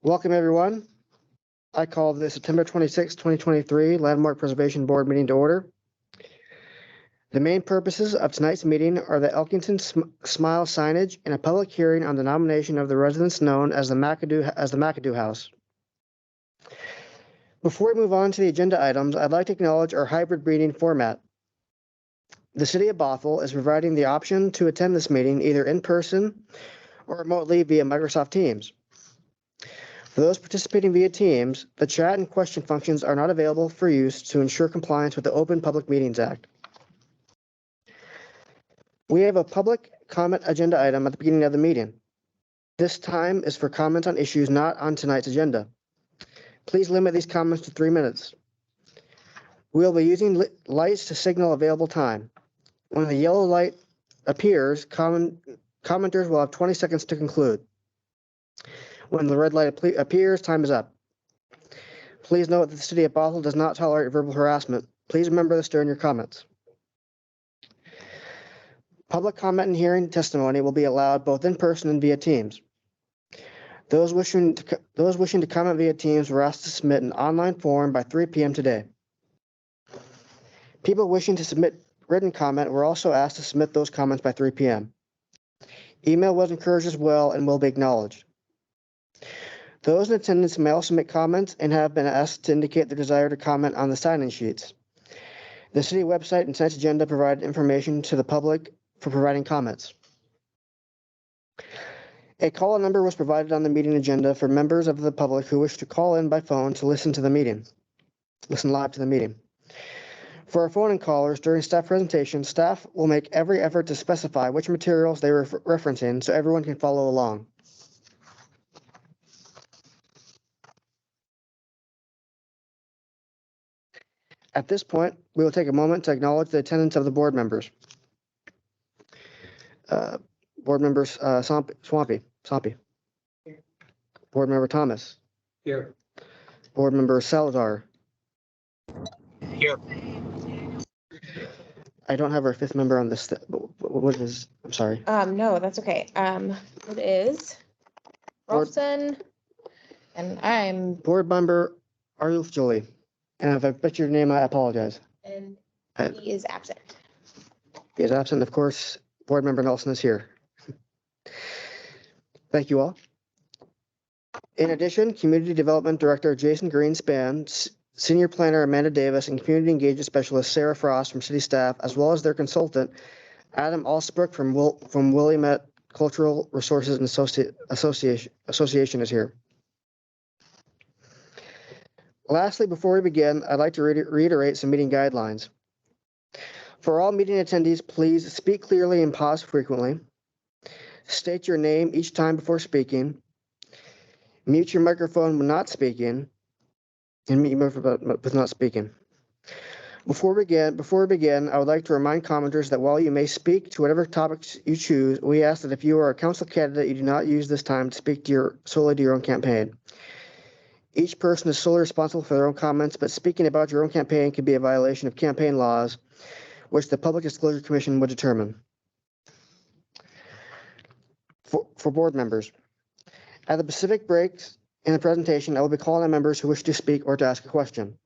Welcome, everyone. I call the September 26, 2023 Landmark Preservation Board meeting to order. The main purposes of tonight's meeting are the Elkington Smile signage and a public hearing on the nomination of the residents known as the McAdoo House. Before we move on to the agenda items, I'd like to acknowledge our hybrid meeting format. The City of Bothell is providing the option to attend this meeting either in person or remotely via Microsoft Teams. For those participating via Teams, the chat and question functions are not available for use to ensure compliance with the Open Public Meetings Act. We have a public comment agenda item at the beginning of the meeting. This time is for comments on issues not on tonight's agenda. Please limit these comments to 3 minutes. We'll be using lights to signal available time. When the yellow light appears, commenters will have 20 seconds to conclude. When the red light appears, time is up. Please note that the City of Bothell does not tolerate verbal harassment. Please remember this during your comments. Public comment and hearing testimony will be allowed both in person and via Teams. Those wishing to comment via Teams were asked to submit an online form by 3 p.m. today. People wishing to submit written comment were also asked to submit those comments by 3 p.m. Email was encouraged as well and will be acknowledged. Those in attendance may also make comments and have been asked to indicate their desire to comment on the sign-in sheets. The city website and tonight's agenda provide information to the public for providing comments. A call-in number was provided on the meeting agenda for members of the public who wish to call in by phone to listen live to the meeting. For our phone-in callers during staff presentation, staff will make every effort to specify which materials they are referencing so everyone can follow along. At this point, we will take a moment to acknowledge the attendance of the board members. Board members Swampy. Board member Thomas. Here. Board member Salazar. Here. I don't have our fifth member on this. What is? I'm sorry. No, that's okay. It is Rolfson, and I'm. Board member Arulf Jolie. And if I butchered your name, I apologize. And he is absent. He is absent, of course. Board member Nelson is here. Thank you all. In addition, Community Development Director Jason Greenspan, Senior Planner Amanda Davis, and Community Engagement Specialist Sarah Frost from city staff, as well as their consultant Adam Alsbrook from Willamette Cultural Resources and Association is here. Lastly, before we begin, I'd like to reiterate some meeting guidelines. For all meeting attendees, please speak clearly and pause frequently. State your name each time before speaking. Mute your microphone when not speaking. And mute your microphone with not speaking. Before we begin, I would like to remind commenters that while you may speak to whatever topics you choose, we ask that if you are a council candidate, you do not use this time to speak solely to your own campaign. Each person is solely responsible for their own comments, but speaking about your own campaign can be a violation of campaign laws, which the Public Disclosure Commission would determine. For board members, at the specific breaks in the presentation, I will be calling on members who wish to speak or to ask a question.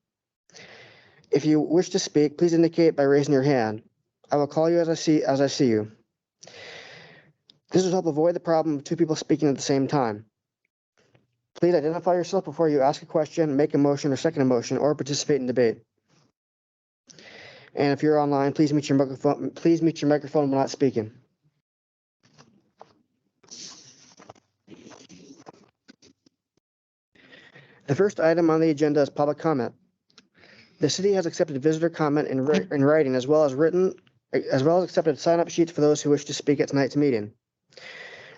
If you wish to speak, please indicate by raising your hand. I will call you as I see you. This will help avoid the problem of two people speaking at the same time. Please identify yourself before you ask a question, make a motion or second a motion, or participate in debate. And if you're online, please mute your microphone. Please mute your microphone when not speaking. The first item on the agenda is public comment. The city has accepted visitor comment in writing as well as accepted sign-up sheets for those who wish to speak at tonight's meeting.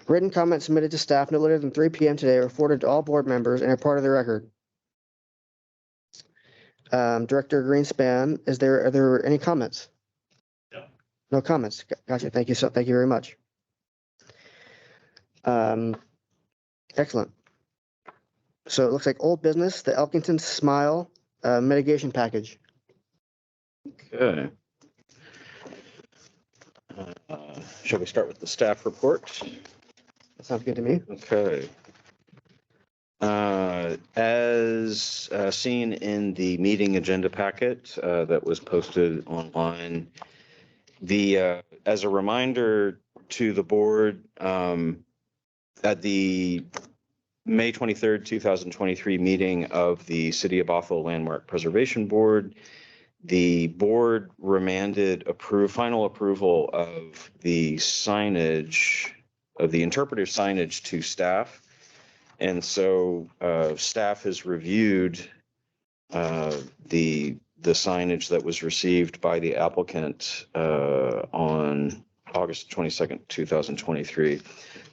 Written comments submitted to staff no later than 3 p.m. today are forwarded to all board members and are part of the record. Director Greenspan, are there any comments? No. No comments. Gotcha. Thank you. Thank you very much. Excellent. So it looks like old business, the Elkington Smile mitigation package. Okay. Shall we start with the staff report? That sounds good to me. Okay. As seen in the meeting agenda packet that was posted online, as a reminder to the board, at the May 23rd, 2023 meeting of the City of Bothell Landmark Preservation Board, the board remanded final approval of the signage, of the interpretive signage to staff. And so staff has reviewed the signage that was received by the applicant on August 22nd, 2023.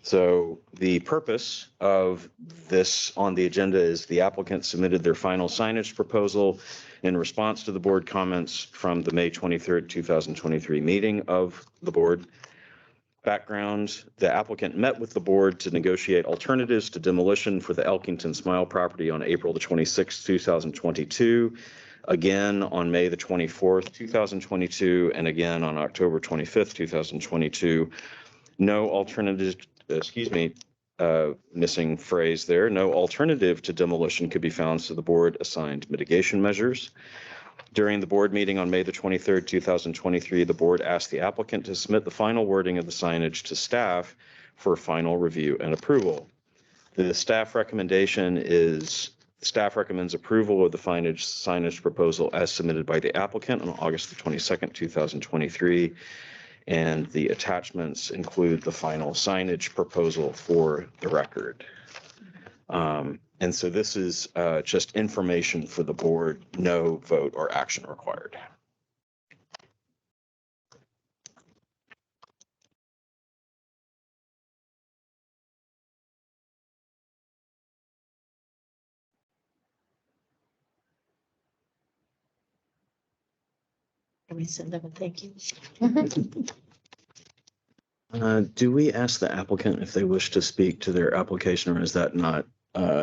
So the purpose of this on the agenda is the applicant submitted their final signage proposal in response to the board comments from the May 23rd, 2023 meeting of the board. Background, the applicant met with the board to negotiate alternatives to demolition for the Elkington Smile property on April the 26th, 2022, again on May the 24th, 2022, and again on October 25th, 2022. No alternative, missing phrase there, no alternative to demolition could be found, so the board assigned mitigation measures. During the board meeting on May the 23rd, 2023, the board asked the applicant to submit the final wording of the signage to staff for final review and approval. The staff recommendation is, staff recommends approval of the signage proposal as submitted by the applicant on August the 22nd, 2023. And the attachments include the final signage proposal for the record. And so this is just information for the board, no vote or action required. Can we send them a thank you? Do we ask the applicant if they wish to speak to their application, or is that not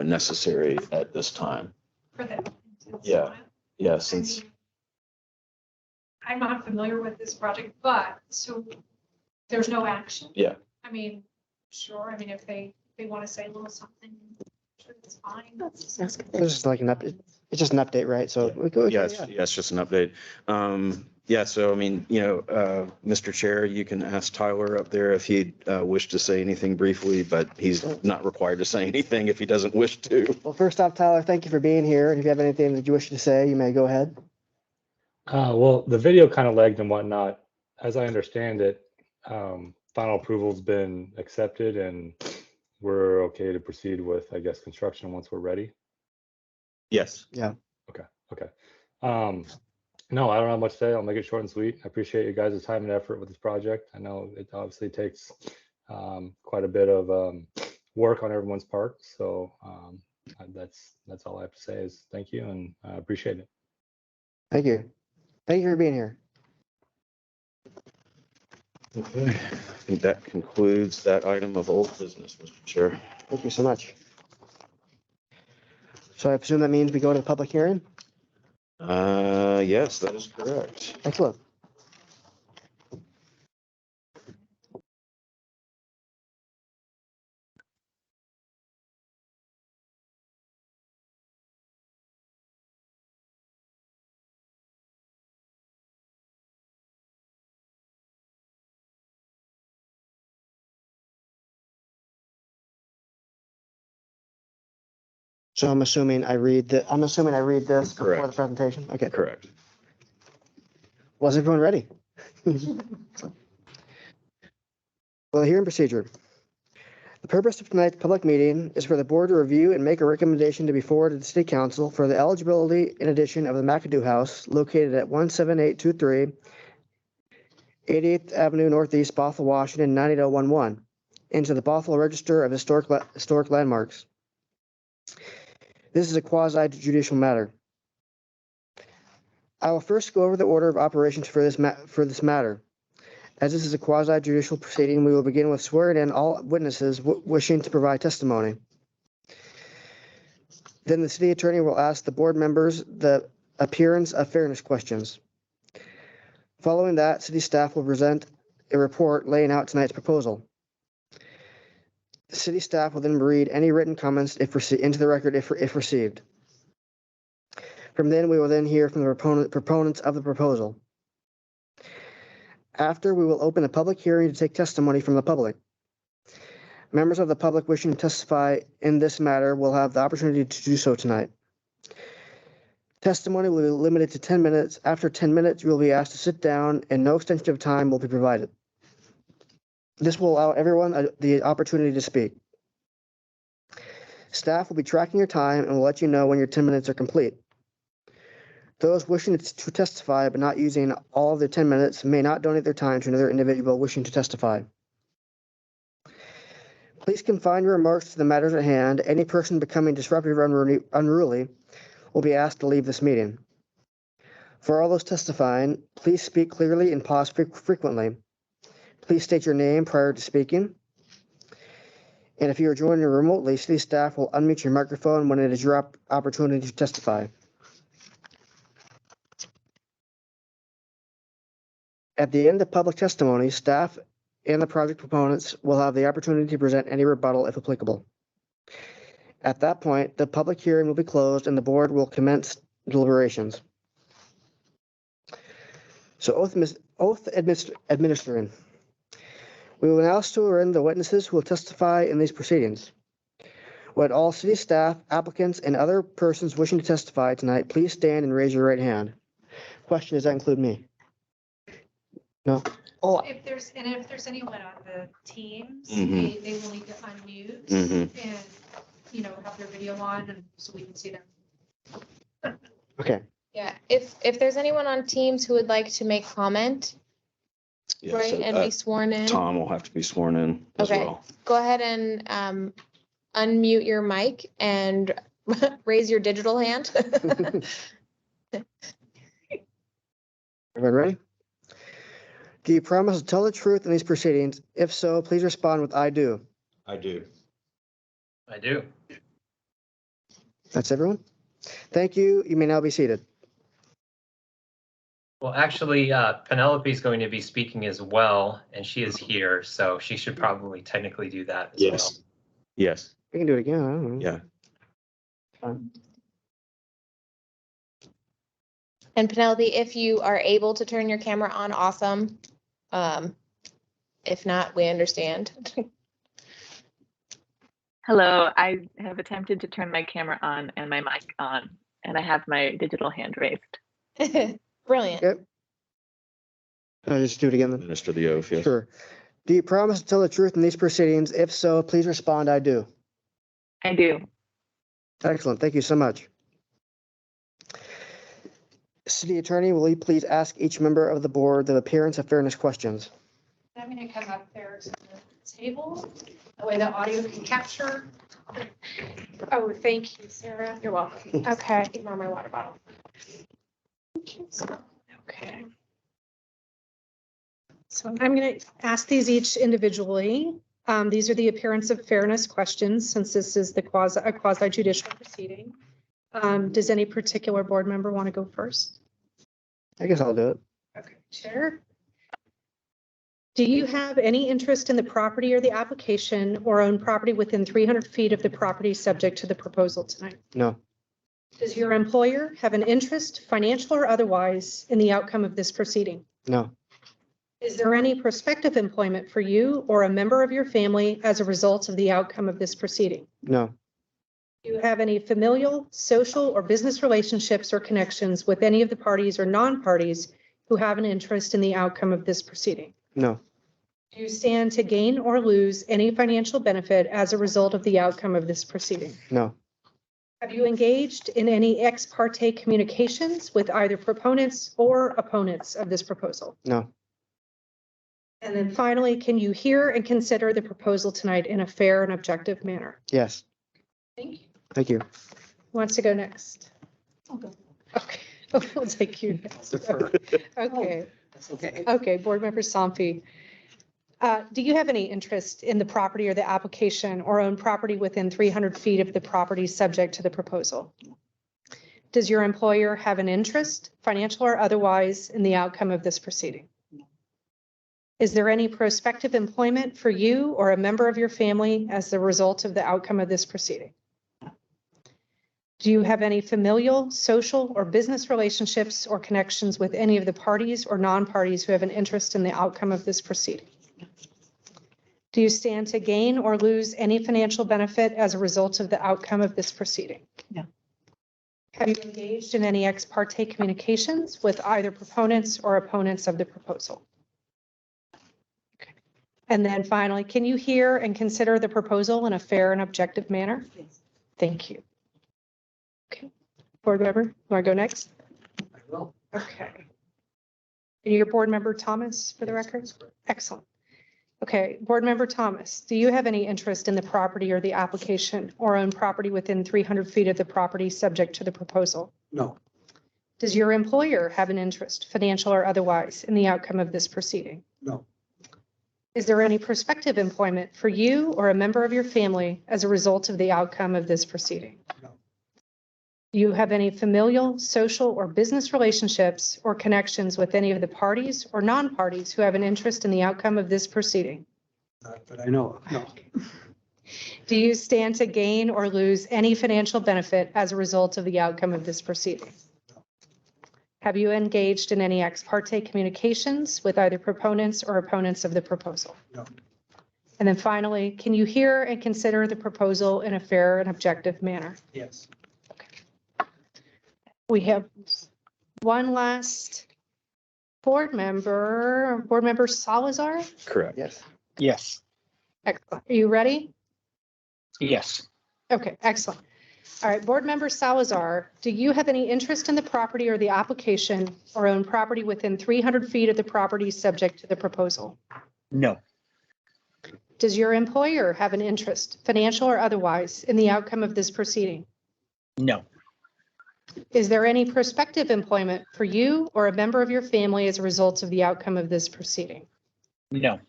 necessary at this time? For the. Yeah. Yeah, I since, mean, I'm not familiar with this project, but so there's no action. Yeah. I mean, sure, I mean, if they want to say a little something, sure, it's fine. It's just like an update. It's just an update, right? So we go. yeah, it's just an update. Yeah, so I mean, Mr. Chair, you can ask Tyler up there if he'd wish to say anything briefly, but he's not required to say anything if he doesn't wish to. Well, first off, Tyler, thank you for being here. And if you have anything that you wish to say, you may go ahead. Well, the video kind of lagged and whatnot. As I understand it, final approval's been accepted and we're okay to proceed with, I guess, construction once we're ready. Yes. Yeah. Okay. No, I don't have much to say. I'll make it short and sweet. I appreciate you guys' time and effort with this project. I know it obviously takes quite a bit of work on everyone's part. So that's all I have to say is thank you, and I appreciate it. Thank you. Thank you for being here. Okay, I think that concludes that item of old business, Mr. Chair. Thank you so much. So I presume that means we go to the public hearing? Yes, that is correct. Excellent. So I'm assuming I read this before the Correct. presentation? Okay. Correct. Was everyone ready? Well, hearing procedure. The purpose of tonight's public meeting is for the board to review and make a recommendation to be forwarded to the city council for the eligibility in addition of the McAdoo House located at 17823 88th Avenue Northeast, Bothell, Washington, 98011 into the Bothell Register of Historic Landmarks. This is a quasi-judicial matter. I will first go over the order of operations for this matter. As this is a quasi-judicial proceeding, we will begin with swearing in all witnesses wishing to provide testimony. Then the city attorney will ask the board members the appearance of fairness questions. Following that, city staff will present a report laying out tonight's proposal. City staff will then read any written comments into the record if received. From then, we will then hear from the proponents of the proposal. After, we will open a public hearing to take testimony from the public. Members of the public wishing to testify in this matter will have the opportunity to do so tonight. Testimony will be limited to 10 minutes. After 10 minutes, you will be asked to sit down and no extension of time will be provided. This will allow everyone the opportunity to speak. Staff will be tracking your time and will let you know when your 10 minutes are complete. Those wishing to testify but not using all of their 10 minutes may not donate their time to another individual wishing to testify. Please confine your remarks to the matters at hand. Any person becoming disruptive or unruly will be asked to leave this meeting. For all those testifying, please speak clearly and pause frequently. Please state your name prior to speaking. And if you are joining remotely, city staff will unmute your microphone when it is your opportunity to testify. At the end of public testimony, staff and the project proponents will have the opportunity to present any rebuttal if applicable. At that point, the public hearing will be closed and the board will commence deliberations. So oath administering. We will now swear in the witnesses who will testify in these proceedings. Would all city staff, applicants, and other persons wishing to testify tonight, please stand and raise your right hand. Question, does that include me? No? If there's anyone on the teams, Mhm. they will need to unmute Mhm. and, have their video on and so we can see them. Okay. Yeah, if there's anyone on Teams who would like to make comment, Yeah, right, so, and be sworn in, Tom will have to be sworn in as Okay. well. go ahead and unmute your mic and raise your digital hand. Everyone ready? Do you promise to tell the truth in these proceedings? If so, please respond with I do. I do. I do. That's everyone? Thank you. You may now be seated. Well, actually, Penelope is going to be speaking as well, and she is here, so she should probably technically do that as well. Yes. We can do it again. I don't know. Yeah. Fine. And Penelope, if you are able to turn your camera on, awesome. If not, we understand. Hello, I have attempted to turn my camera on and my mic on, and I have my digital hand raised. Brilliant. Yep. Just do it again then. Administer the oath, yes. Sure. Do you promise to tell the truth in these proceedings? If so, please respond I do. I do. Excellent. Thank you so much. City Attorney, will you please ask each member of the board the appearance of fairness questions? I'm going to come up there to the table, that way the audio can capture. Oh, thank you, Sarah. You're welcome. Okay. Give her my water bottle. Okay. So I'm going to ask these each individually. These are the appearance of fairness questions, since this is a quasi judicial proceeding. Does any particular board member want to go first? I guess I'll do it. Okay, Chair. Do you have any interest in the property or the application or own property within 300 feet of the property subject to the proposal tonight? No. Does your employer have an interest, financial or otherwise, in the outcome of this proceeding? No. Is there any prospective employment for you or a member of your family as a result of the outcome of this proceeding? No. Do you have any familial, social, or business relationships or connections with any of the parties or non-parties who have an interest in the outcome of this proceeding? No. Do you stand to gain or lose any financial benefit as a result of the outcome of this proceeding? No. Have you engaged in any ex parte communications with either proponents or opponents of this proposal? No. And then finally, can you hear and consider the proposal tonight in a fair and objective manner? Yes. Thank you. Thank you. Who wants to go next? I'll go. Okay, we'll take you next. Okay. Okay, Board Member Somfy. Do you have any interest in the property or the application or own property within 300 feet of the property subject to the proposal? Does your employer have an interest, financial or otherwise, in the outcome of this proceeding? Is there any prospective employment for you or a member of your family as the result of the outcome of this proceeding? Do you have any familial, social, or business relationships or connections with any of the parties or non-parties who have an interest in the outcome of this proceeding? Do you stand to gain or lose any financial benefit as a result of the outcome of this proceeding? No. Have you engaged in any ex parte communications with either proponents or opponents of the proposal? Okay. And then finally, can you hear and consider the proposal in a fair and objective manner? Yes. Thank you. Okay, board member, want to go next? I will. Okay. And your board member Thomas for the record? Excellent. Okay, board member Thomas, do you have any interest in the property or the application or own property within 300 feet of the property subject to the proposal? No. Does your employer have an interest, financial or otherwise, in the outcome of this proceeding? No. Is there any prospective employment for you or a member of your family as a result of the outcome of this proceeding? No. Do you have any familial, social, or business relationships or connections with any of the parties or non-parties who have an interest in the outcome of this proceeding? Not that I know of, no. Do you stand to gain or lose any financial benefit as a result of the outcome of this proceeding? Have you engaged in any ex parte communications with either proponents or opponents of the proposal? No. And then finally, can you hear and consider the proposal in a fair and objective manner? Yes. We have one last board member Salazar. Correct. Yes. Yes. Excellent. Are you ready? Yes. Okay, excellent. All right, board member Salazar, do you have any interest in the property or the application or own property within 300 feet of the property subject to the proposal? No. Does your employer have an interest, financial or otherwise, in the outcome of this proceeding? No. Is there any prospective employment for you or a member of your family as a result of the outcome of this proceeding? No.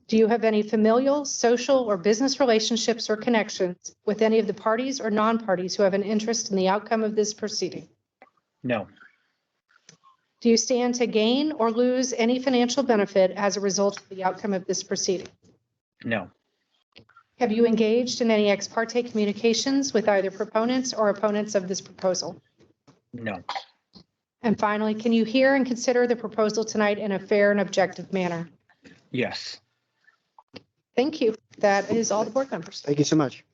Do you have any familial, social, or business relationships or connections with any of the parties or non-parties who have an interest in the outcome of this proceeding? No. Do you stand to gain or lose any financial benefit as a result of the outcome of this proceeding? No. Have you engaged in any ex parte communications with either proponents or opponents of this proposal? No. And finally, can you hear and consider the proposal tonight in a fair and objective manner? Yes. Thank you. That is all the board members. Thank you so much.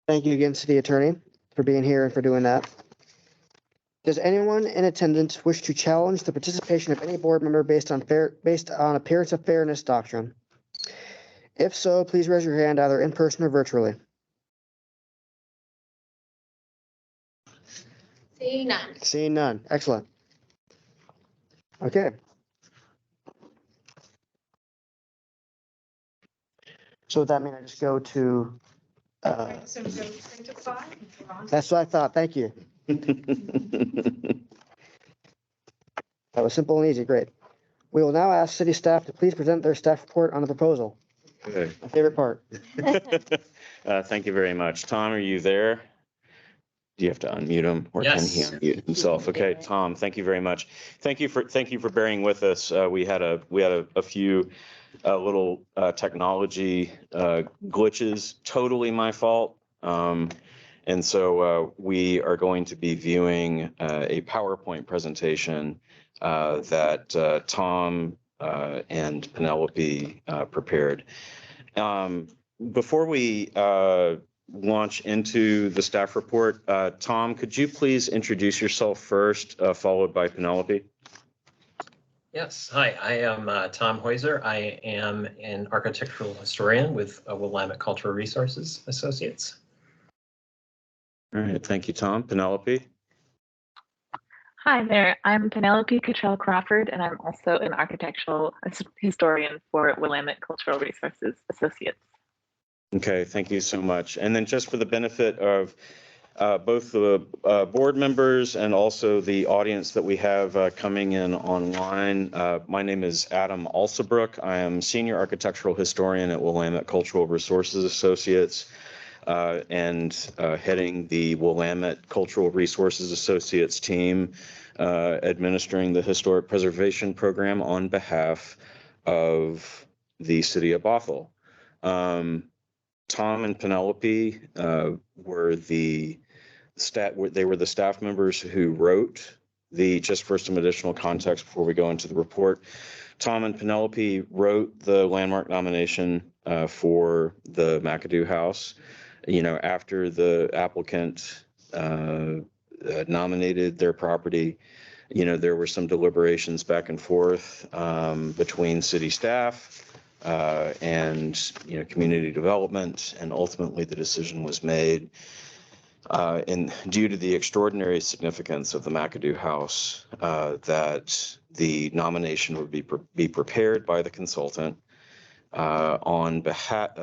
Thank you again, City Attorney, for being here and for doing that. Does anyone in attendance wish to challenge the participation of any board member based on appearance of fairness doctrine? If so, please raise your hand either in person or virtually. Seeing none. Seeing none. Excellent. Okay. So with that mean I just go to, that's what I thought. Thank you. That was simple and easy. Great. We will now ask city staff to please present their staff report on the proposal. Okay. My favorite part. Thank you very much. Tom, are you there? Do you have to unmute him or can he Yes. unmute himself? Okay, Tom, thank you very much. Thank you for bearing with us. We had a few little technology glitches, totally my fault. And so we are going to be viewing a PowerPoint presentation that Tom and Penelope prepared. Before we launch into the staff report, Tom, could you please introduce yourself first, followed by Penelope? Yes, hi, I am Tom Heuser. I am an architectural historian with Willamette Cultural Resources Associates. All right, thank you, Tom. Penelope? Hi there, I'm Penelope Cottrell Crawford, and I'm also an architectural historian for Willamette Cultural Resources Associates. Okay, thank you so much. And then just for the benefit of both the board members and also the audience that we have coming in online, my name is Adam Alsabrook. I am Senior Architectural Historian at Willamette Cultural Resources Associates. and heading the Willamette Cultural Resources Associates team, administering the Historic Preservation Program on behalf of the city of Bothell. Tom and Penelope were the staff members who wrote just for some additional context before we go into the report. Tom and Penelope wrote the landmark nomination for the McAdoo house. After the applicant nominated their property, there were some deliberations back and forth between city staff and community development, and ultimately the decision was made. And due to the extraordinary significance of the McAdoo house, that the nomination would be prepared by the consultant on behalf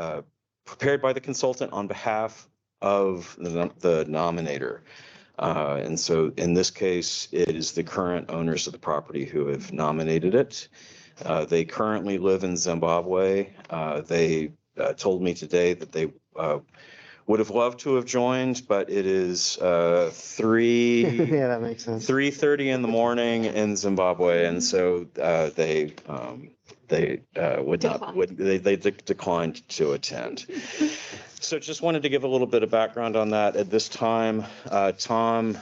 of the nominator. And so in this case, it is the current owners of the property who have nominated it. They currently live in Zimbabwe. They told me today that they would have loved to have joined, but it is 3:30 in the morning in Zimbabwe, and so they declined to attend. So just wanted to give a little bit of background on that. At this time, Tom,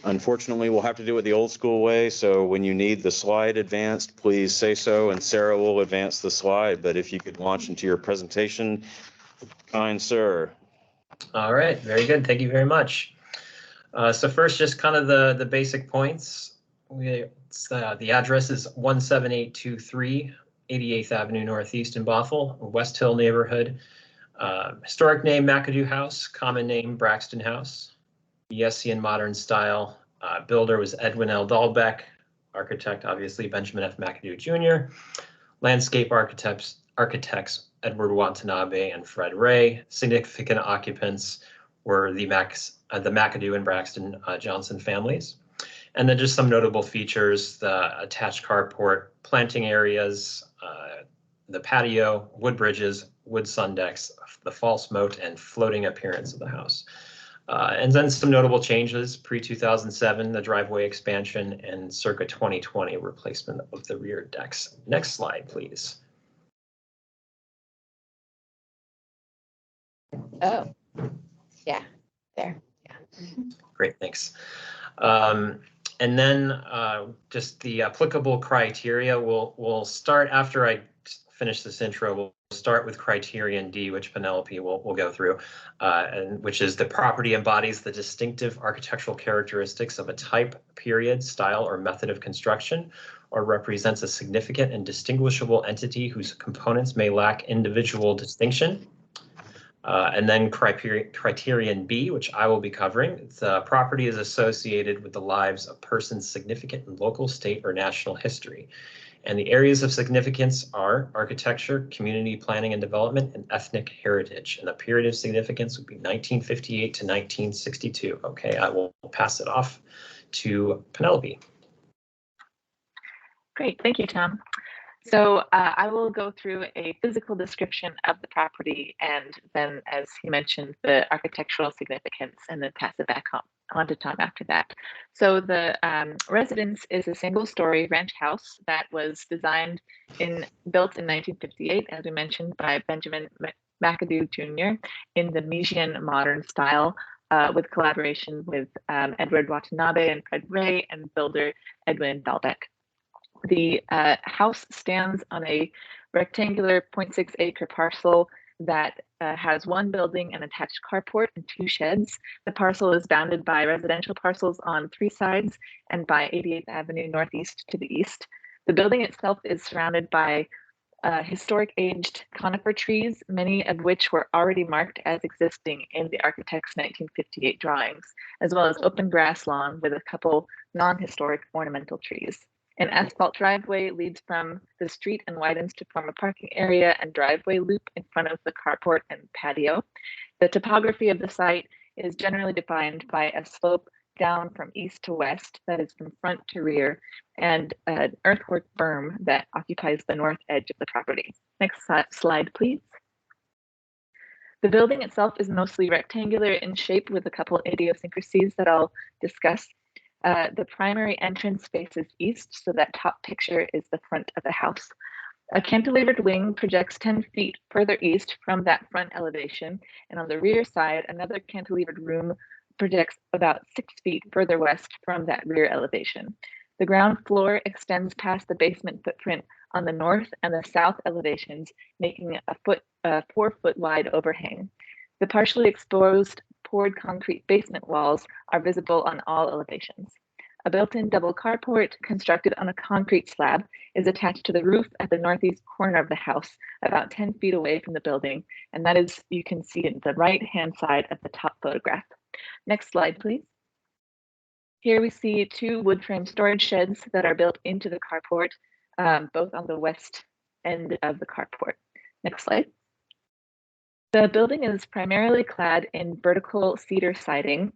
unfortunately, we'll have to do it the old school way. So when you need the slide advanced, please say so, and Sarah will advance the slide. But if you could launch into your presentation, kind sir. All right, very good. Thank you very much. So first, just kind of the basic points. The address is 17823 88th Avenue Northeast in Bothell, West Hill neighborhood. Historic name McAdoo House, common name Braxton House. ESC modern style. Builder was Edwin L. Dahlbeck. Architect, obviously, Benjamin F. McAdoo Jr. Landscape architects Edward Watanabe and Fred Ray. Significant occupants were the McAdoo and Braxton Johnson families. And then just some notable features: the attached carport, planting areas, the patio, wood bridges, wood sun decks, the false moat, and floating appearance of the house. And then some notable changes: pre-2007, the driveway expansion, and circa 2020, replacement of the rear decks. Next slide, please. Oh, yeah, there. Great, thanks. And then just the applicable criteria. We'll start after I finish this intro. We'll start with criterion D, which Penelope will go through, and which is the property embodies the distinctive architectural characteristics of a type, period, style, or method of construction, or represents a significant and distinguishable entity whose components may lack individual distinction. And then criterion B, which I will be covering, the property is associated with the lives of persons significant in local, state, or national history. And the areas of significance are architecture, community planning and development, and ethnic heritage. And the period of significance would be 1958 to 1962. Okay, I will pass it off to Penelope. Great, thank you, Tom. So I will go through a physical description of the property, and then, as he mentioned, the architectural significance, and then pass it back on to Tom after that. So the residence is a single-story ranch house that was built in 1958, as we mentioned, by Benjamin McAdoo Jr. in the Mitigation modern style, with collaboration with Edward Watanabe and Fred Ray and builder Edwin Dahlbeck. The house stands on a rectangular 0.6 acre parcel that has one building, an attached carport, and two sheds. The parcel is bounded by residential parcels on three sides and by 88th Avenue Northeast to the east. The building itself is surrounded by historic aged conifer trees, many of which were already marked as existing in the architect's 1958 drawings, as well as open grass lawn with a couple non-historic ornamental trees. An asphalt driveway leads from the street and widens to form a parking area and driveway loop in front of the carport and patio. The topography of the site is generally defined by a slope down from east to west, that is from front to rear, and an earthwork berm that occupies the north edge of the property. Next slide, please. The building itself is mostly rectangular in shape with a couple idiosyncrasies that I'll discuss. The primary entrance faces east, so that top picture is the front of the house. A cantilevered wing projects 10 feet further east from that front elevation, and on the rear side, another cantilevered room projects about 6 feet further west from that rear elevation. The ground floor extends past the basement footprint on the north and the south elevations, making a 4 foot wide overhang. The partially exposed poured concrete basement walls are visible on all elevations. A built-in double carport constructed on a concrete slab is attached to the roof at the northeast corner of the house, about 10 feet away from the building, and that is, you can see it the right-hand side of the top photograph. Next slide, please. Here we see 2 wood frame storage sheds that are built into the carport, both on the west end of the carport. Next slide. The building is primarily clad in vertical cedar siding.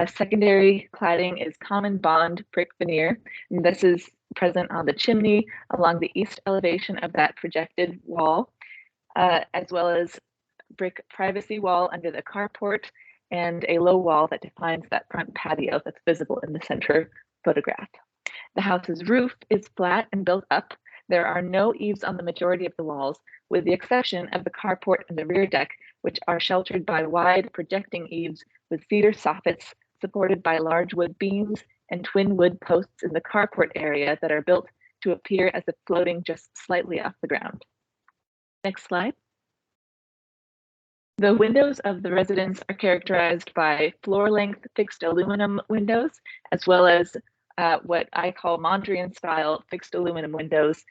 Secondary cladding is common bond brick veneer, and this is present on the chimney along the east elevation of that projected wall, as well as brick privacy wall under the carport and a low wall that defines that front patio that's visible in the center photograph. The house's roof is flat and built up. There are no eaves on the majority of the walls, with the exception of the carport and the rear deck, which are sheltered by wide projecting eaves with cedar soffits supported by large wood beams and twin wood posts in the carport area that are built to appear as if floating just slightly off the ground. Next slide. The windows of the residence are characterized by floor-length fixed aluminum windows, as well as what I call Mondrian-style fixed aluminum windows.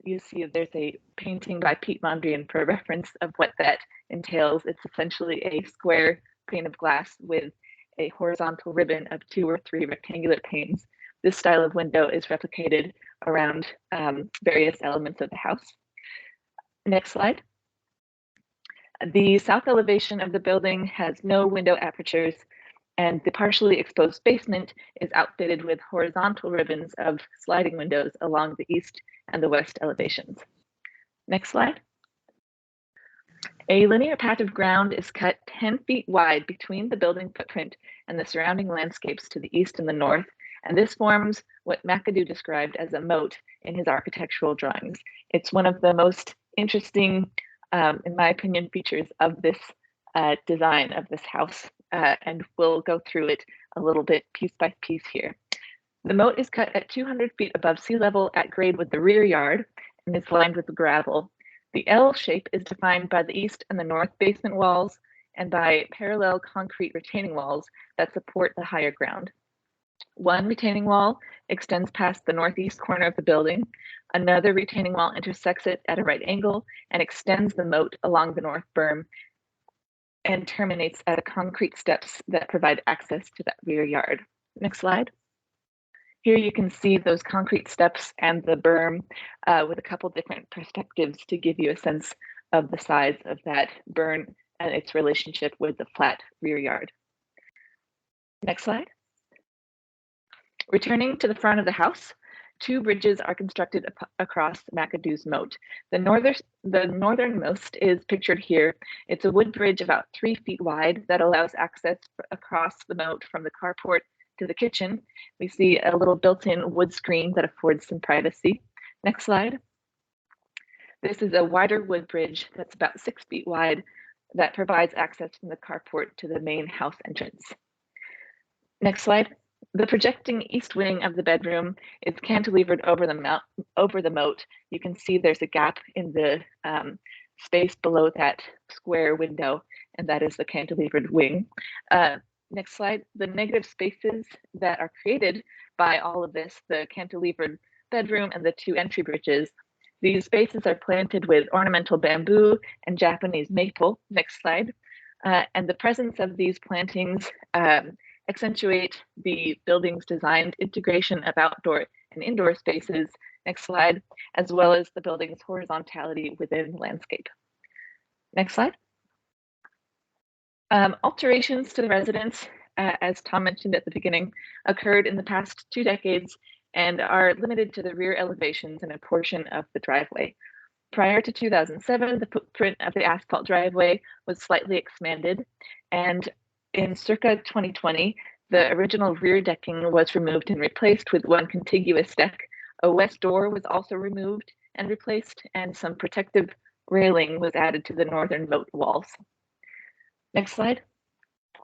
You see there's a painting by Pete Mondrian for reference of what that entails. It's essentially a square pane of glass with a horizontal ribbon of 2 or 3 rectangular panes. This style of window is replicated around various elements of the house. Next slide. The south elevation of the building has no window apertures, and the partially exposed basement is outfitted with horizontal ribbons of sliding windows along the east and the west elevations. Next slide. A linear patch of ground is cut 10 feet wide between the building footprint and the surrounding landscapes to the east and the north, and this forms what McAdoo described as a moat in his architectural drawings. It's one of the most interesting, in my opinion, features of this design of this house, and we'll go through it a little bit piece by piece here. The moat is cut at 200 feet above sea level at grade with the rear yard and is lined with gravel. The L shape is defined by the east and the north basement walls and by parallel concrete retaining walls that support the higher ground. One retaining wall extends past the northeast corner of the building. Another retaining wall intersects it at a right angle and extends the moat along the north berm and terminates at a concrete steps that provide access to that rear yard. Next slide. Here you can see those concrete steps and the berm with a couple different perspectives to give you a sense of the size of that berm and its relationship with the flat rear yard. Next slide. Returning to the front of the house, 2 bridges are constructed across McAdoo's moat. The northernmost is pictured here. It's a wood bridge about 3 feet wide that allows access across the moat from the carport to the kitchen. We see a little built-in wood screen that affords some privacy. Next slide. This is a wider wood bridge that's about 6 feet wide that provides access from the carport to the main house entrance. Next slide. The projecting east wing of the bedroom is cantilevered over the moat. You can see there's a gap in the space below that square window, and that is the cantilevered wing. Next slide. The negative spaces that are created by all of this, the cantilevered bedroom and the 2 entry bridges, these spaces are planted with ornamental bamboo and Japanese maple. Next slide. And the presence of these plantings accentuate the building's designed integration of outdoor and indoor spaces. Next slide, as well as the building's horizontality within the landscape. Next slide. Alterations to the residence, as Tom mentioned at the beginning, occurred in the past 2 decades and are limited to the rear elevations and a portion of the driveway. Prior to 2007, the footprint of the asphalt driveway was slightly expanded, and in circa 2020, the original rear decking was removed and replaced with one contiguous deck. A west door was also removed and replaced, and some protective railing was added to the northern moat walls. Next slide.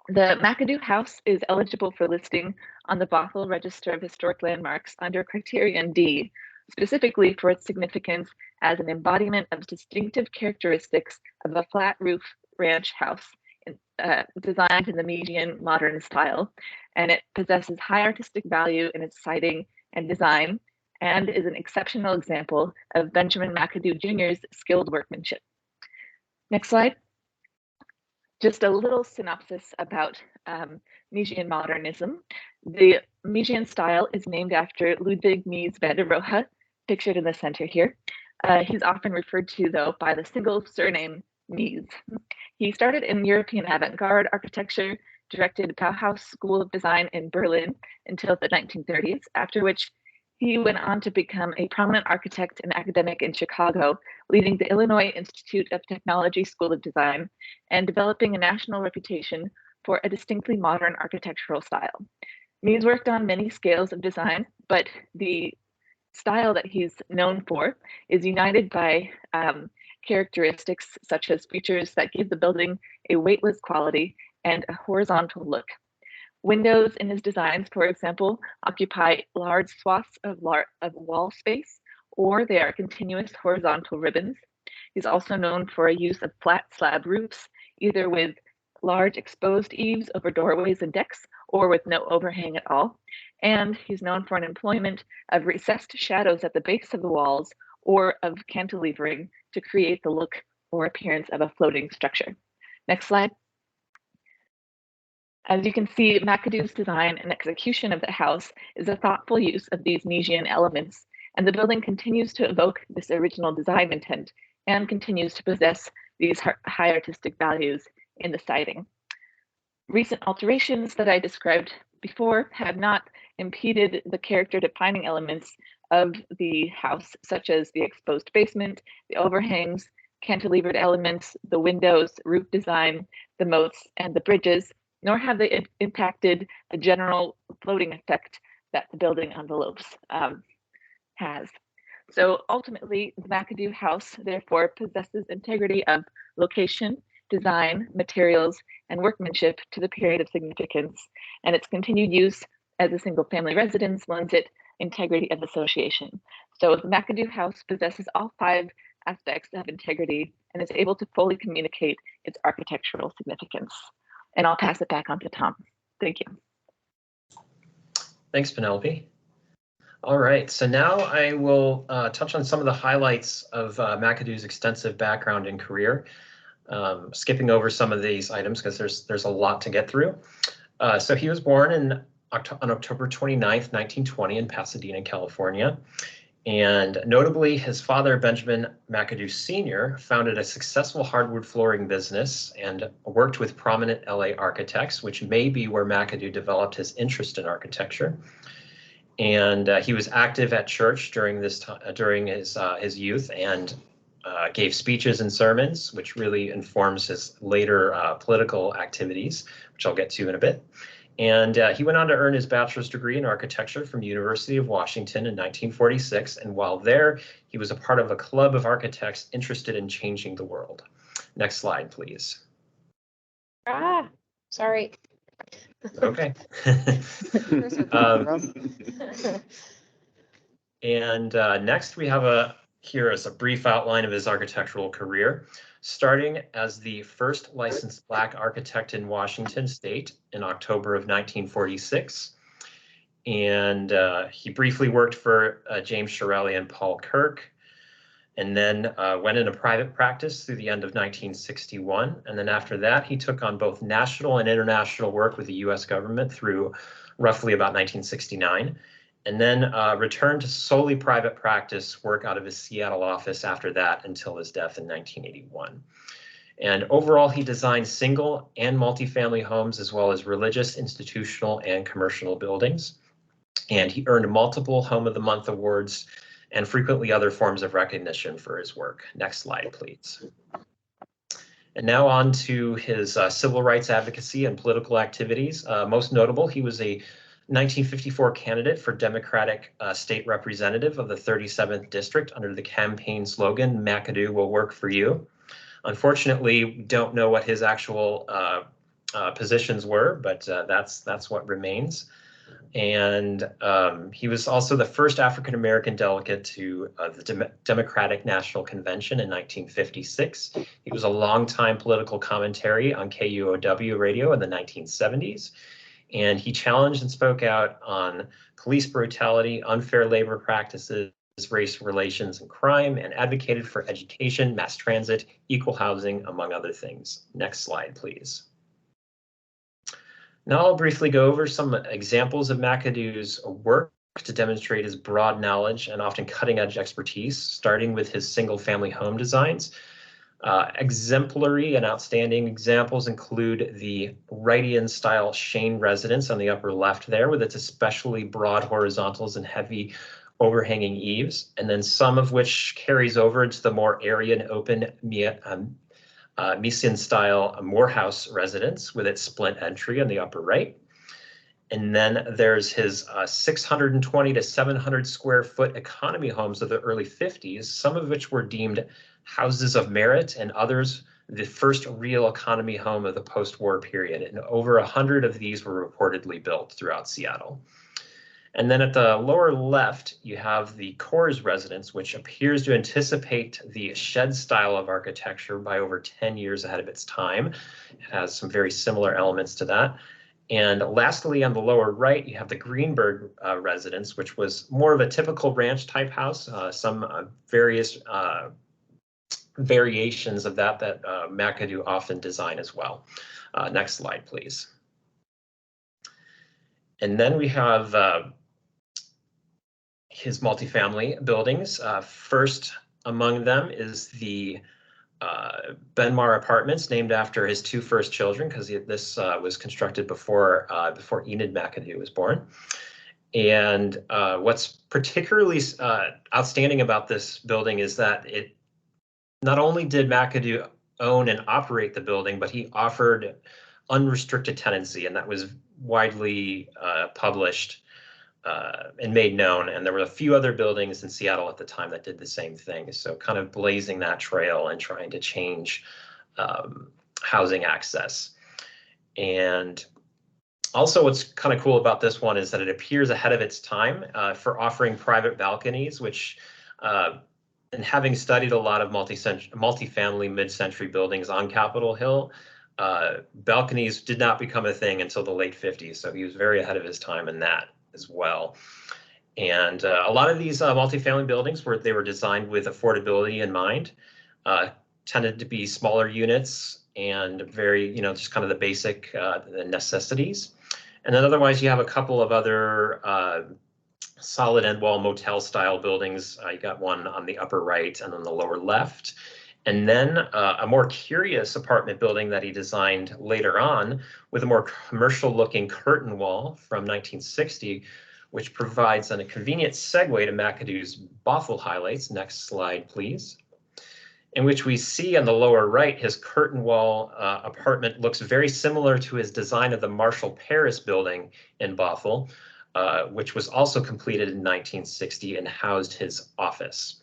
The McAdoo House is eligible for listing on the Bothell Register of Historic Landmarks under Criterion D, specifically for its significance as an embodiment of distinctive characteristics of a flat roof ranch house designed in the Median modern style, and it possesses high artistic value in its siding and design, and is an exceptional example of Benjamin McAdoo Jr.'s skilled workmanship. Next slide. Just a little synopsis about Median modernism. The Median style is named after Ludwig Mies van der Rohe, pictured in the center here. He's often referred to, though, by the single surname Mies. He started in European avant-garde architecture, directed Bauhaus School of Design in Berlin until the 1930s, after which he went on to become a prominent architect and academic in Chicago, leading the Illinois Institute of Technology School of Design and developing a national reputation for a distinctly modern architectural style. Mies worked on many scales of design, but the style that he's known for is united by characteristics such as features that give the building a weightless quality and a horizontal look. Windows in his designs, for example, occupy large swaths of wall space, or they are continuous horizontal ribbons. He's also known for a use of flat slab roofs, either with large exposed eaves over doorways and decks, or with no overhang at all. And he's known for an employment of recessed shadows at the base of the walls, or of cantilevering to create the look or appearance of a floating structure. Next slide. As you can see, McAdoo's design and execution of the house is a thoughtful use of these Median elements, and the building continues to evoke this original design intent and continues to possess these high artistic values in the siding. Recent alterations that I described before have not impeded the character-defining elements of the house, such as the exposed basement, the overhangs, cantilevered elements, the windows, roof design, the moats, and the bridges, nor have they impacted the general floating effect that the building envelopes has. So ultimately, the McAdoo House therefore possesses integrity of location, design, materials, and workmanship to the period of significance, and its continued use as a single-family residence lends it integrity of association. So the McAdoo House possesses all 5 aspects of integrity and is able to fully communicate its architectural significance. And I'll pass it back on to Tom. Thank you. Thanks, Penelope. All right, so now I will touch on some of the highlights of McAdoo's extensive background and career, skipping over some of these items because there's a lot to get through. So he was born on October 29th, 1920 in Pasadena, California. And notably, his father, Benjamin McAdoo Sr., founded a successful hardwood flooring business and worked with prominent LA architects, which may be where McAdoo developed his interest in architecture. And he was active at church during this time, during his youth, and gave speeches and sermons, which really informs his later political activities, which I'll get to in a bit. And he went on to earn his bachelor's degree in architecture from the University of Washington in 1946. And while there, he was a part of a club of architects interested in changing the world. Next slide, please. Sorry. Okay. And next we have here is a brief outline of his architectural career, starting as the first licensed Black architect in Washington State in October of 1946. And he briefly worked for James Shirelli and Paul Kirk, and then went into private practice through the end of 1961. And then after that, he took on both national and international work with the US government through roughly about 1969. And then returned to solely private practice work out of his Seattle office after that until his death in 1981. And overall, he designed single and multifamily homes, as well as religious, institutional, and commercial buildings. And he earned multiple Home of the Month awards and frequently other forms of recognition for his work. Next slide, please. And now on to his civil rights advocacy and political activities. Most notable, he was a 1954 candidate for Democratic state representative of the 37th district under the campaign slogan, McAdoo will work for you. Unfortunately, we don't know what his actual positions were, but that's what remains. And he was also the first African-American delegate to the Democratic National Convention in 1956. He was a longtime political commentary on KUOW radio in the 1970s. And he challenged and spoke out on police brutality, unfair labor practices, race relations and crime, and advocated for education, mass transit, equal housing, among other things. Next slide, please. Now I'll briefly go over some examples of McAdoo's work to demonstrate his broad knowledge and often cutting-edge expertise, starting with his single-family home designs. Exemplary and outstanding examples include the Wrightian-style Shane residence on the upper left there, with its especially broad horizontals and heavy overhanging eaves, and then some of which carries over into the more airy and open Miesian-style Morehouse residence with its splint entry on the upper right. And then there's his 620 to 700 square foot economy homes of the early 50s, some of which were deemed houses of merit and others the first real economy home of the post-war period. And over 100 of these were reportedly built throughout Seattle. And then at the lower left, you have the Coors residence, which appears to anticipate the shed style of architecture by over 10 years ahead of its time. It has some very similar elements to that. And lastly, on the lower right, you have the Greenberg residence, which was more of a typical ranch type house, some various variations of that McAdoo often design as well. Next slide, please. And then we have his multifamily buildings. First among them is the Benmar Apartments, named after his two first children, because this was constructed before Enid McAdoo was born. And what's particularly outstanding about this building is that it not only did McAdoo own and operate the building, but he offered unrestricted tenancy, and that was widely published and made known. And there were a few other buildings in Seattle at the time that did the same thing. So kind of blazing that trail and trying to change housing access. And also what's kind of cool about this one is that it appears ahead of its time for offering private balconies, which and having studied a lot of multifamily mid-century buildings on Capitol Hill, balconies did not become a thing until the late 50s. So he was very ahead of his time in that as well. And a lot of these multifamily buildings were designed with affordability in mind, tended to be smaller units and very, just kind of the basic necessities. And then otherwise you have a couple of other solid end wall motel style buildings. You got one on the upper right and on the lower left. And then a more curious apartment building that he designed later on with a more commercial looking curtain wall from 1960, which provides a convenient segue to McAdoo's Bothell highlights. Next slide, please. In which we see on the lower right, his curtain wall apartment looks very similar to his design of the Marshall Paris building in Bothell, which was also completed in 1960 and housed his office.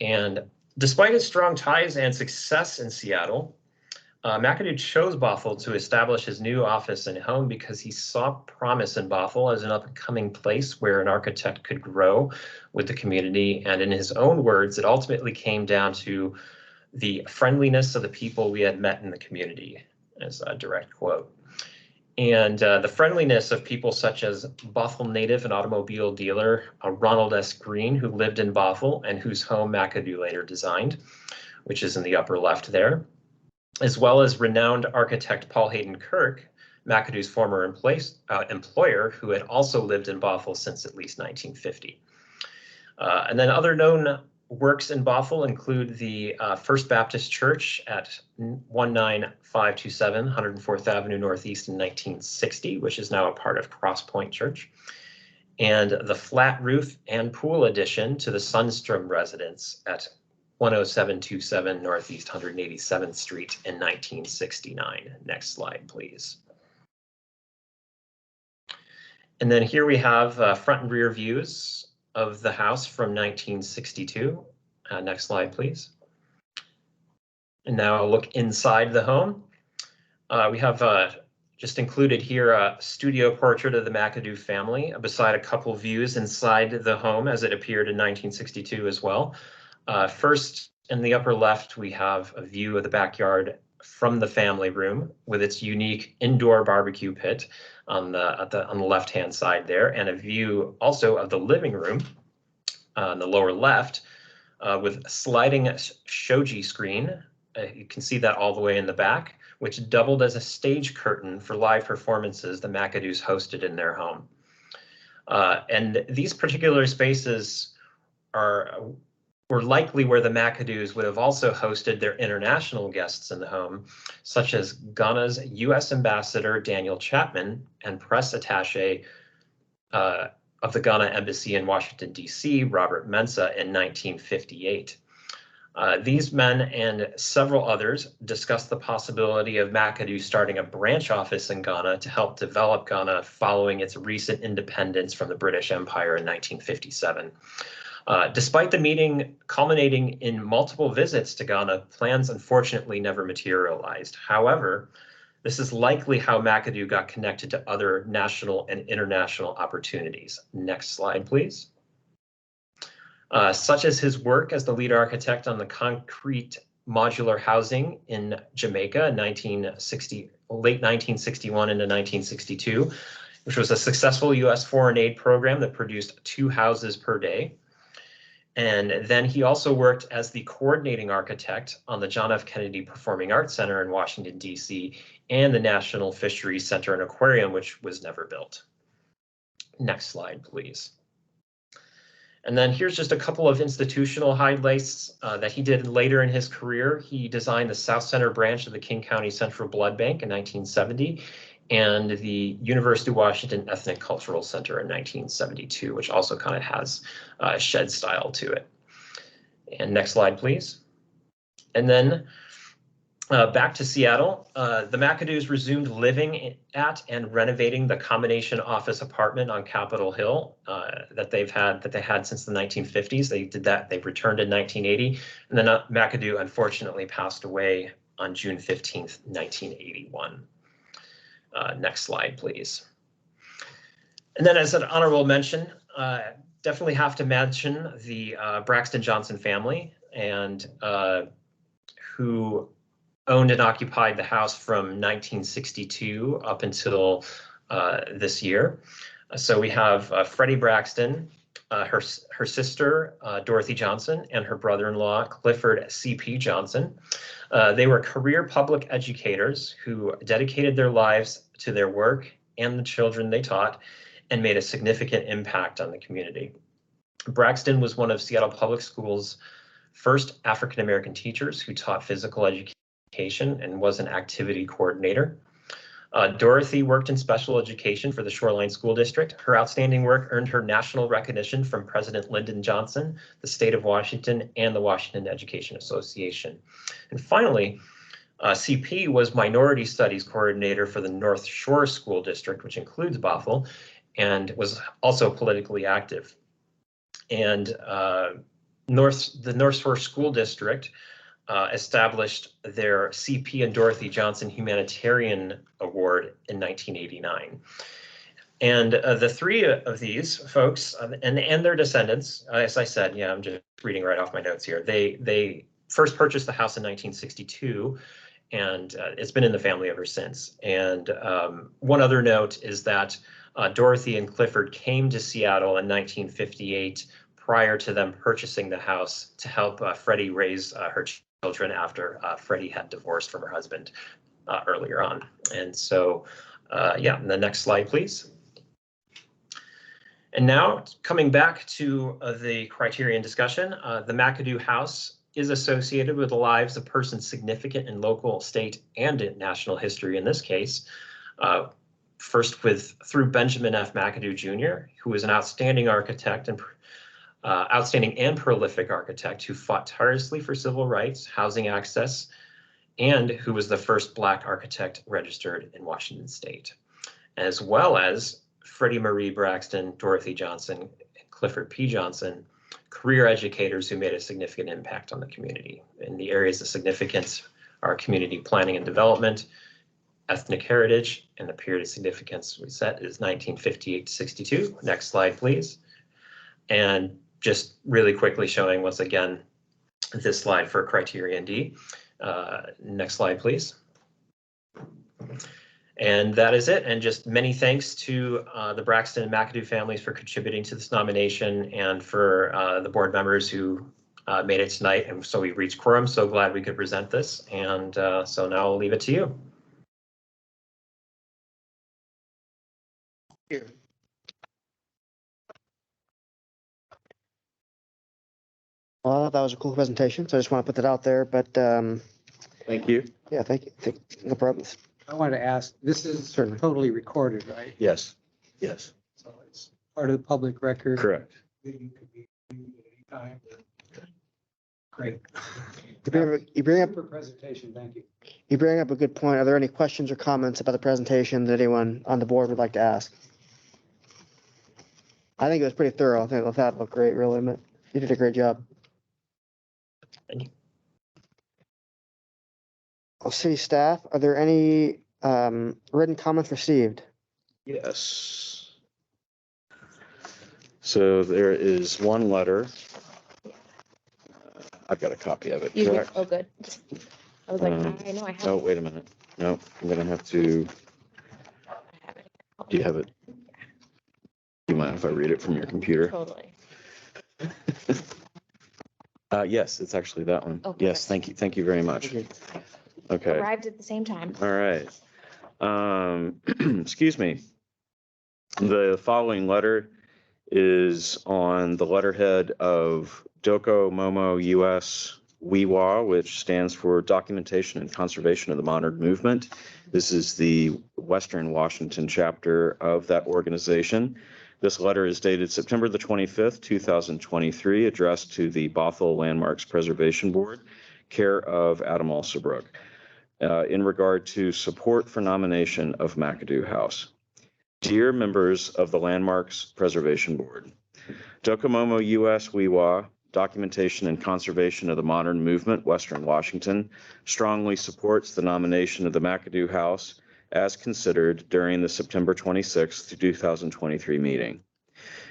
And despite his strong ties and success in Seattle, McAdoo chose Bothell to establish his new office and home because he saw promise in Bothell as an upcoming place where an architect could grow with the community. And in his own words, it ultimately came down to the friendliness of the people we had met in the community, as a direct quote. And the friendliness of people such as Bothell native and automobile dealer Ronald S. Green, who lived in Bothell and whose home McAdoo later designed, which is in the upper left there, as well as renowned architect Paul Hayden Kirk, McAdoo's former employer, who had also lived in Bothell since at least 1950. And then other known works in Bothell include the First Baptist Church at 19527 104th Avenue Northeast in 1960, which is now a part of Cross Point Church. and the flat roof and pool addition to the Sundstrom residence at 10727 Northeast 187th Street in 1969. Next slide, please. And then here we have front and rear views of the house from 1962. Next slide, please. And now a look inside the home. We have just included here a studio portrait of the McAdoo family beside a couple views inside the home as it appeared in 1962 as well. First, in the upper left, we have a view of the backyard from the family room with its unique indoor barbecue pit on the left-hand side there, and a view also of the living room on the lower left with a sliding shoji screen. You can see that all the way in the back, which doubled as a stage curtain for live performances the McAdoos hosted in their home. And these particular spaces were likely where the McAdoos would have also hosted their international guests in the home, such as Ghana's U.S. Ambassador Daniel Chapman and press attaché of the Ghana Embassy in Washington, D.C., Robert Mensah, in 1958. These men and several others discussed the possibility of McAdoo starting a branch office in Ghana to help develop Ghana following its recent independence from the British Empire in 1957. Despite the meeting culminating in multiple visits to Ghana, plans unfortunately never materialized. However, this is likely how McAdoo got connected to other national and international opportunities. Next slide, please. Such as his work as the lead architect on the concrete modular housing in Jamaica in late 1961 into 1962, which was a successful U.S. foreign aid program that produced 2 houses per day. And then he also worked as the coordinating architect on the John F. Kennedy Performing Arts Center in Washington, D.C., and the National Fisheries Center and Aquarium, which was never built. Next slide, please. And then here's just a couple of institutional highlights that he did later in his career. He designed the South Center branch of the King County Central Blood Bank in 1970, and the University of Washington Ethnic Cultural Center in 1972, which also kind of has a shed style to it. And next slide, please. And then back to Seattle, the McAdoos resumed living at and renovating the combination office apartment on Capitol Hill that they had since the 1950s. They did that. They returned in 1980, and then McAdoo unfortunately passed away on June 15th, 1981. Next slide, please. And then as an honorable mention, definitely have to mention the Braxton Johnson family, and who owned and occupied the house from 1962 up until this year. So we have Freddie Braxton, her sister, Dorothy Johnson, and her brother-in-law, Clifford C.P. Johnson. They were career public educators who dedicated their lives to their work and the children they taught and made a significant impact on the community. Braxton was one of Seattle Public Schools' first African-American teachers who taught physical education and was an activity coordinator. Dorothy worked in special education for the Shoreline School District. Her outstanding work earned her national recognition from President Lyndon Johnson, the state of Washington, and the Washington Education Association. And finally, CP was Minority Studies Coordinator for the North Shore School District, which includes Bothell, and was also politically active. And the North Shore School District established their CP and Dorothy Johnson Humanitarian Award in 1989. And the 3 of these folks and their descendants, as I said, yeah, I'm just reading right off my notes here. They first purchased the house in 1962, and it's been in the family ever since. And one other note is that Dorothy and Clifford came to Seattle in 1958 prior to them purchasing the house to help Freddie raise her children after Freddie had divorced from her husband earlier on. And so, yeah, the next slide, please. And now coming back to the criterion discussion, the McAdoo house is associated with the lives of persons significant in local, state, and in national history in this case. first through Benjamin F. McAdoo Jr., who was an outstanding architect and outstanding and prolific architect who fought tirelessly for civil rights, housing access, and who was the first Black architect registered in Washington State, as well as Freddie Marie Braxton, Dorothy Johnson, and Clifford P. Johnson, career educators who made a significant impact on the community. In the areas of significance are community planning and development, ethnic heritage, and the period of significance we set is 1958 to 62. Next slide, please. And just really quickly showing once again this slide for criterion D. Next slide, please. And that is it. And just many thanks to the Braxton and McAdoo families for contributing to this nomination and for the board members who made it tonight. And so we reached quorum. So glad we could present this. And so now I'll leave it to you. Well, that was a cool presentation, so I just want to put that out there, but Thank you. yeah, thank you. No problems. I wanted to ask, this is Certainly. totally recorded, right? Yes, yes, So it's part of the public record. correct. Meeting could be viewed at any time. Great. You bring up Super presentation, thank you. a good point. Are there any questions or comments about the presentation that anyone on the board would like to ask? I think it was pretty thorough. I think that looked great, really. You did a great job. Thank you. Well, city staff, are there any written comments received? Yes. So there is one letter. I've got a copy of it, You did, correct? oh, good. I was like, Um, I know I have. Oh, wait a minute. No, I'm gonna have to, I have it. do you have it? Do you mind if I read it from your computer? Totally. Yes, it's actually that one. Oh, Yes, perfect. thank you very much. Okay. Arrived at the same time. All right. Excuse me. The following letter is on the letterhead of DOCO MOMO US WEWA, which stands for Documentation and Conservation of the Modern Movement. This is the Western Washington chapter of that organization. This letter is dated September the 25th, 2023, addressed to the Bothell Landmarks Preservation Board, care of Adam Alsobrook, in regard to support for nomination of McAdoo House. Dear members of the Landmarks Preservation Board, DOCOMOMO US WEWA, Documentation and Conservation of the Modern Movement, Western Washington, strongly supports the nomination of the McAdoo House as considered during the September 26, 2023 meeting.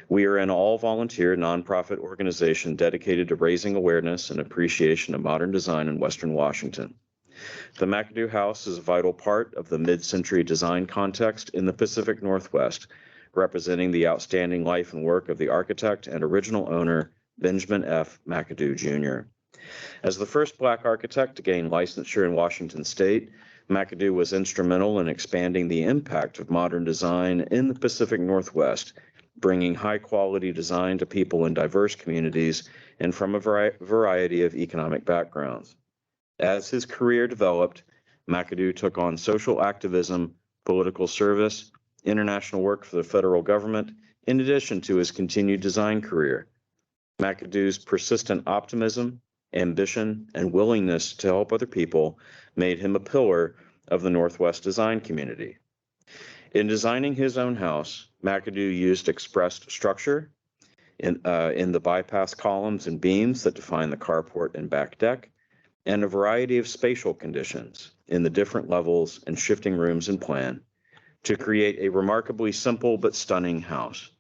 We are an all-volunteer nonprofit organization dedicated to raising awareness and appreciation of modern design in Western Washington. The McAdoo House is a vital part of the mid-century design context in the Pacific Northwest, representing the outstanding life and work of the architect and original owner, Benjamin F. McAdoo Jr. As the first Black architect to gain licensure in Washington State, McAdoo was instrumental in expanding the impact of modern design in the Pacific Northwest, bringing high-quality design to people in diverse communities and from a variety of economic backgrounds. As his career developed, McAdoo took on social activism, political service, international work for the federal government, in addition to his continued design career. McAdoo's persistent optimism, ambition, and willingness to help other people made him a pillar of the Northwest design community. In designing his own house, McAdoo used expressed structure in the bypass columns and beams that define the carport and back deck, and a variety of spatial conditions in the different levels and shifting rooms and plan to create a remarkably simple but stunning house.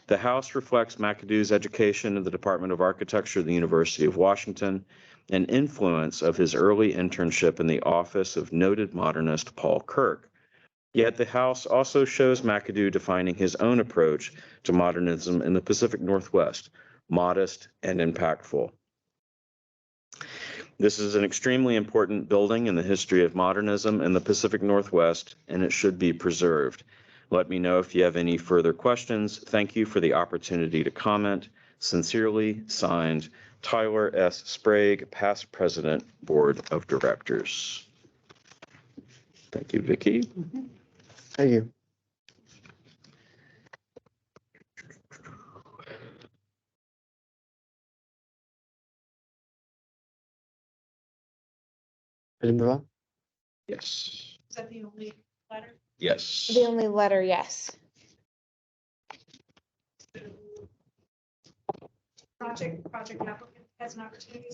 The house reflects McAdoo's education in the Department of Architecture at the University of Washington and influence of his early internship in the office of noted modernist Paul Kirk. Yet the house also shows McAdoo defining his own approach to modernism in the Pacific Northwest, modest and impactful. This is an extremely important building in the history of modernism in the Pacific Northwest, and it should be preserved. Let me know if you have any further questions. Thank you for the opportunity to comment. Sincerely, signed, Tyler S. Sprague, past president, Board of Directors. Thank you, Vicki. Thank you. Ready to move on? Yes. Is that the only letter? Yes. The only letter, yes. Project applicant has an opportunity.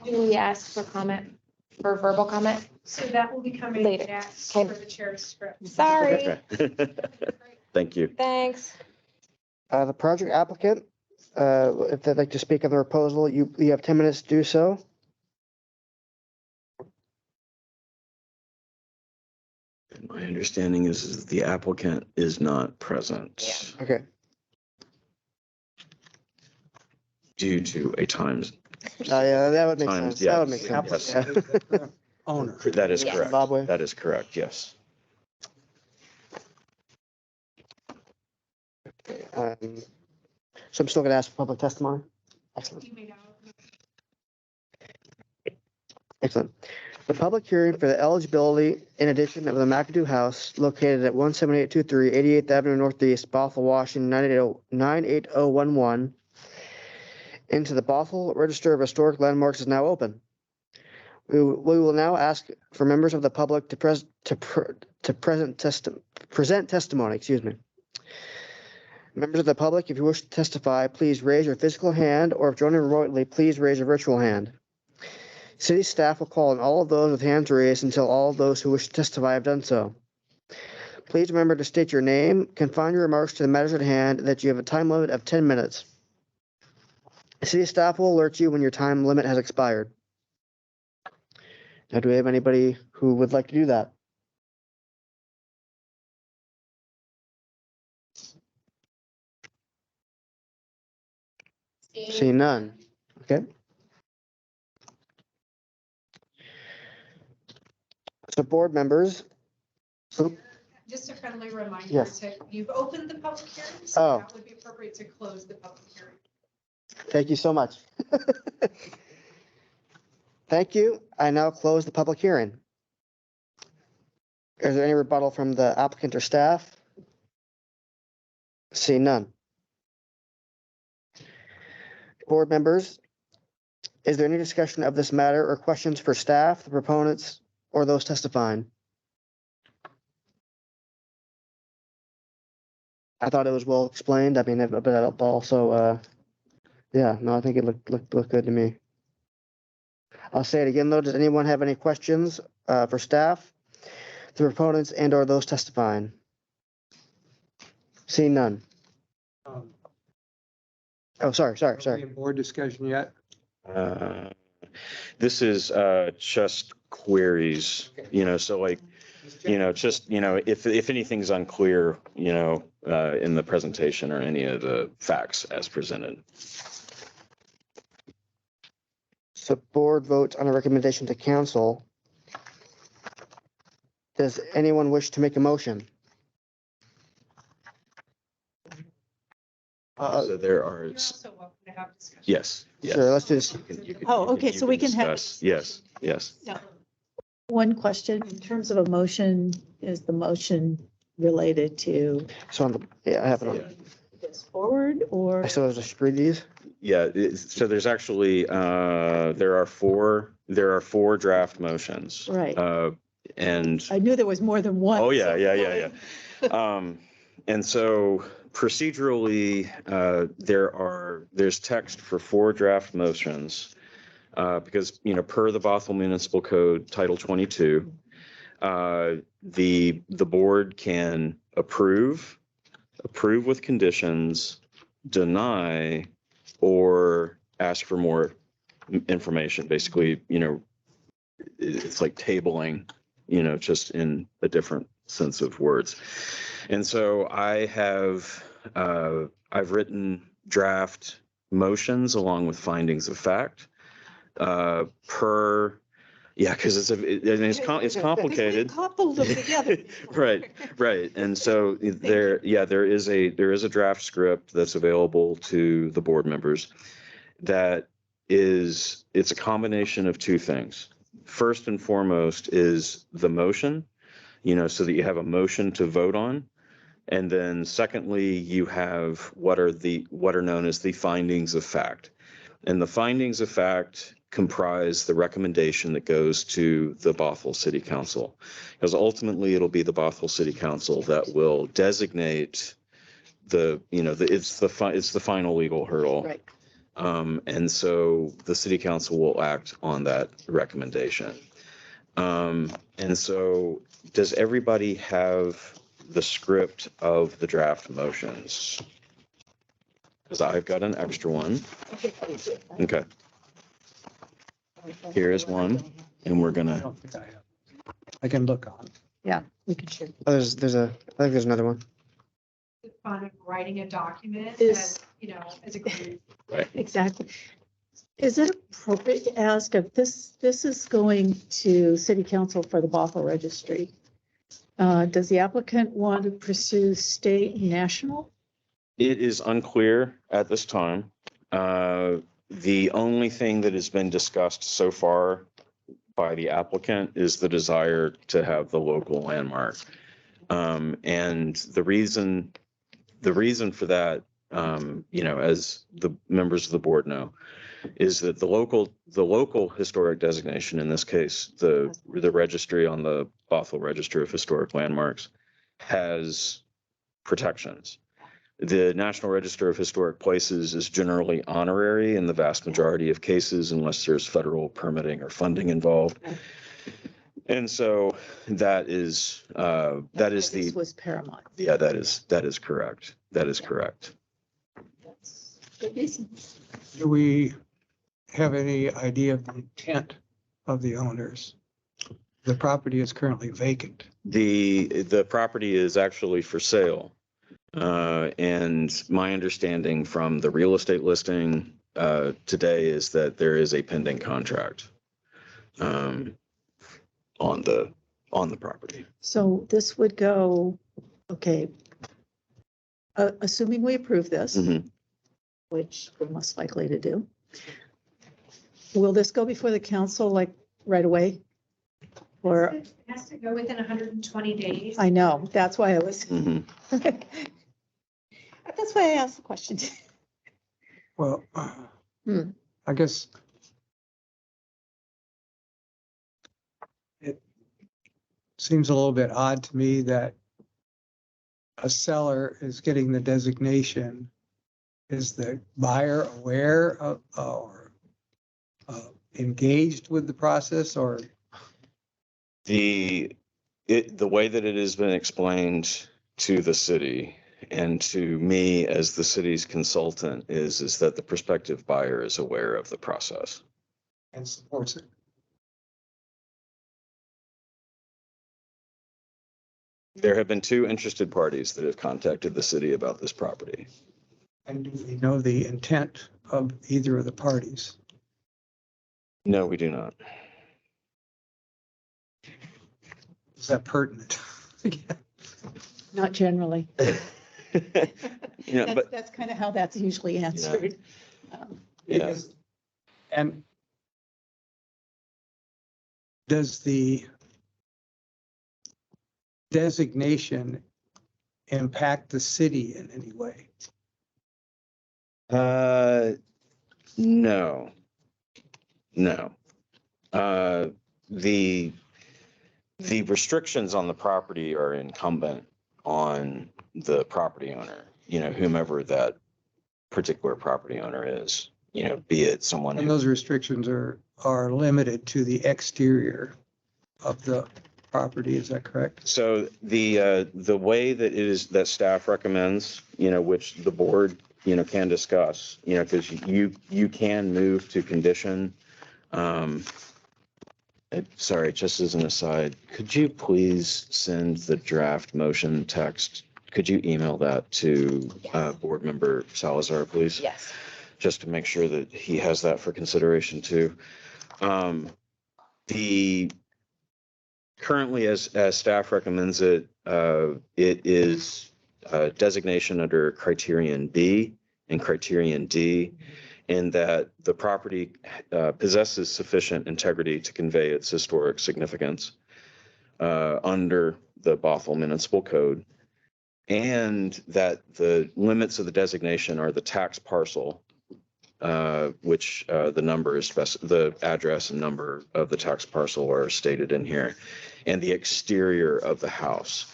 Do we ask for comment, for verbal comment? So that will be coming Later. next Okay. for the chair's script. Sorry, Okay. Thank you. thanks. The project applicant, if they'd like to speak on the proposal, you have 10 minutes to do so. My understanding is the applicant is not present Okay. due to a times. Yeah, that would make Times, sense. That would make yes, sense. yes. Yeah. Owner. That is Yes. correct. Zimbabwe. That is correct, yes. So I'm still gonna ask for public testimony. Excellent. Excellent. The public hearing for the eligibility in addition of the McAdoo House located at 17823 88th Avenue Northeast, Bothell, Washington, 98011 into the Bothell Register of Historic Landmarks is now open. We will now ask for members of the public to present testimony, excuse me. Members of the public, if you wish to testify, please raise your physical hand, or if joining remotely, please raise your virtual hand. City staff will call on all of those with hands raised until all of those who wish to testify have done so. Please remember to state your name, confine your remarks to the matters at hand, and that you have a time limit of 10 minutes. City staff will alert you when your time limit has expired. Now, do we have anybody who would like to do that? Seeing none. Okay. So board members. So, Just a friendly reminder Yes. to, you've opened the public hearing, Oh. so that would be appropriate to close the public hearing. thank you so much. Thank you. I now close the public hearing. Is there any rebuttal from the applicant or staff? See none. Board members, is there any discussion of this matter or questions for staff, the proponents, or those testifying? I thought it was well explained. I mean, but also, yeah, no, I think it looked good to me. I'll say it again, though. Does anyone have any questions for staff, the proponents, and/or those testifying? Seeing none. Oh, sorry. Are we in board discussion yet? This is just queries, so like, just, if anything's unclear, in the presentation or any of the facts as presented. So board votes on a recommendation to council. Does anyone wish to make a motion? So there are, You're also welcome to have discussion. yes. Sure, let's do this. Oh, okay, so we can have- discuss. Yes. One question, in terms of a motion, is the motion related to So on the, yeah, I have it on. this forward or? I still have to just read these. Yeah, so there's actually, there are four draft motions. Right. And. I knew there was more than one. Oh, yeah. And so procedurally, there's text for four draft motions. Because, per the Bothell Municipal Code, Title 22, the board can approve with conditions, deny, or ask for more information. Basically, it's like tabling, just in a different sense of words. And so I've written draft motions along with findings of fact. Because it's complicated. Coupled them together. Right. And so there is a draft script that's available to the board members. It's a combination of two things. First and foremost is the motion, so that you have a motion to vote on. And then secondly, you have what are known as the findings of fact. And the findings of fact comprise the recommendation that goes to the Bothell City Council. Because ultimately it'll be the Bothell City Council that will designate it's the final legal hurdle. Right. And so the city council will act on that recommendation. And so does everybody have the script of the draft motions? Because I've got an extra one. Okay. Here is one, and we're I gonna, don't think I have. I can look on. Yeah, we can share. Oh, I think there's another one. The fun of writing a document Is- as, as a group. Exactly. Is it appropriate to ask if this is going to city council for the Bothell registry? Does the applicant want to pursue state and national? it is unclear at this time. The only thing that has been discussed so far by the applicant is the desire to have the local landmark. And the reason for that, as the members of the board know, is that the local historic designation, in this case, the registry on the Bothell Register of Historic Landmarks, has protections. The National Register of Historic Places is generally honorary in the vast majority of cases, unless there's federal permitting or funding involved. And so that is This the, was paramount. yeah, that is correct. That is correct. That's good reason. Do we have any idea of the intent of the owners? The property is currently vacant. The property is actually for sale. And my understanding from the real estate listing today is that there is a pending contract on the property. So this would go, okay. Assuming we approve this, Mhm. which we're most likely to do. Will this go before the council like right away? Or, It has to go within 120 days. I know, that's why I was, Mhm. that's why I asked the question. Well, Hmm. I guess it seems a little bit odd to me that a seller is getting the designation. Is the buyer aware of or engaged with the process, or The way that it has been explained to the city and to me as the city's consultant is that the prospective buyer is aware of the process. and supports it? There have been two interested parties that have contacted the city about this property. And do we know the intent of either of the parties? No, we do not. Is that pertinent? Not generally. But That's kind of how that's usually answered. yeah, Because- And does the designation impact the city in any way? no. The restrictions on the property are incumbent on the property owner, whomever that particular property owner is, be it someone And who, those restrictions are limited to the exterior of the property, is that correct? so the way that it is, that staff recommends, which the board, can discuss, because you can move to condition. Sorry, just as an aside, could you please send the draft motion text? Could you email that to board member Salazar, please? Yes. Just to make sure that he has that for consideration too. The currently as staff recommends it, it is designation under criterion B and criterion D, in that the property possesses sufficient integrity to convey its historic significance under the Bothell Municipal Code, and that the limits of the designation are the tax parcel which the number is the address and number of the tax parcel are stated in here, and the exterior of the house.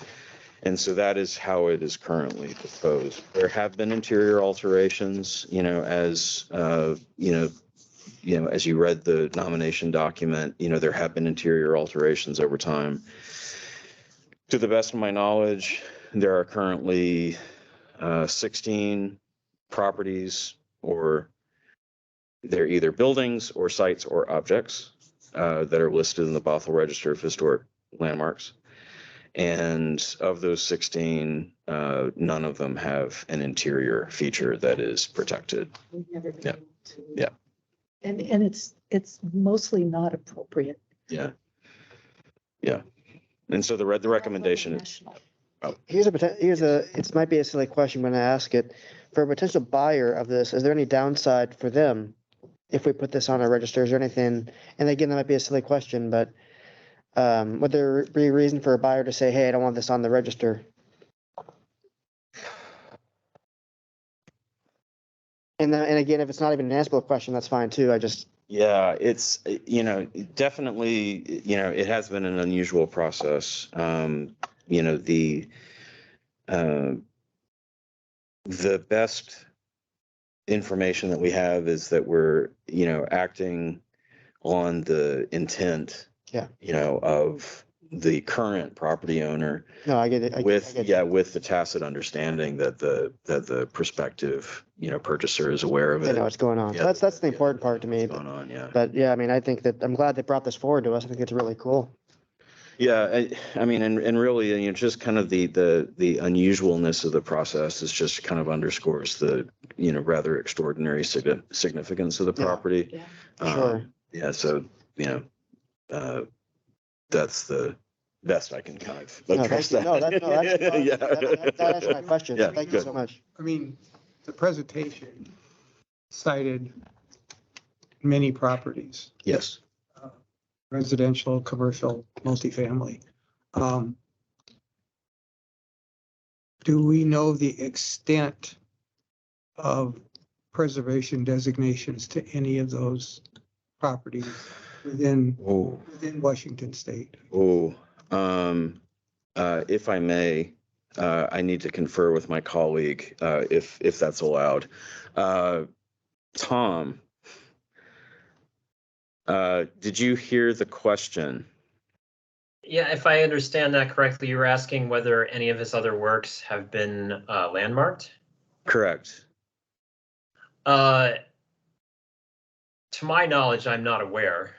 And so that is how it is currently proposed. There have been interior alterations, as as you read the nomination document, there have been interior alterations over time. To the best of my knowledge, there are currently 16 properties, or they're either buildings or sites or objects that are listed in the Bothell Register of Historic Landmarks. And of those 16, none of them have an interior feature that is protected. We've never been Yeah. able to. Yeah. And it's mostly not appropriate. Yeah. Yeah. And so the recommendation is, National. It might be a silly question when I ask it. For a potential buyer of this, is there any downside for them if we put this on our register? Is there anything, and again, that might be a silly question, but would there be a reason for a buyer to say, hey, I don't want this on the register? And again, if it's not even an answerable question, that's fine too. yeah, it's, definitely, it has been an unusual process. The best information that we have is that we're, acting on the intent, Yeah. Of the current property owner No, I get it. with, I get you. with the tacit understanding that the prospective, purchaser is aware of They it. know what's going on. Yeah, That's the important part to me. What's going on, yeah. But yeah, I mean, I think that I'm glad they brought this forward to us. I think it's really cool. Yeah, I mean, and really, just kind of the unusualness of the process is just kind of underscores the, rather extraordinary significance of the Yeah. property. Yeah. Sure. Yeah, so, that's the best I can kind of No, address thank you. that. That answered my question. Yeah, Thank you good. so much. I mean, the presentation cited many properties, Yes. residential, commercial, multifamily. Do we know the extent of preservation designations to any of those properties within Washington State? If I may, I need to confer with my colleague, if that's allowed. Tom, did you hear the question? Yeah, if I understand that correctly, you're asking whether any of his other works have been landmarked? Correct. To my knowledge, I'm not aware.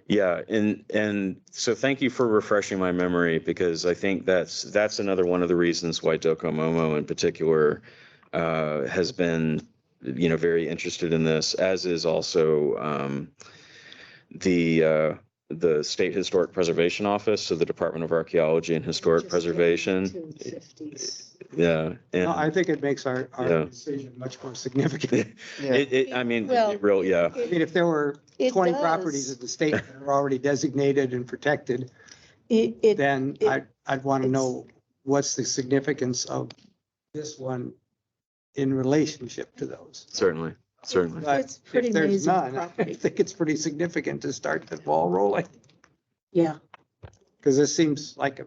Yeah, and so thank you for refreshing my memory, because I think that's another one of the reasons why Docomomo in particular has been, very interested in this, as is also the State Historic Preservation Office, so the Department of Archaeology and Historic Preservation. Yeah, No, I and think it makes our Yeah. decision much more significant. I mean, Well, yeah. I mean, if there were It 20 does. properties in the state that are already designated and protected, then it- I'd want to know what's the significance of this one in relationship to those. Certainly. But It's pretty if there's amazing none, I property. think it's pretty significant to start the ball rolling, Yeah. because this seems like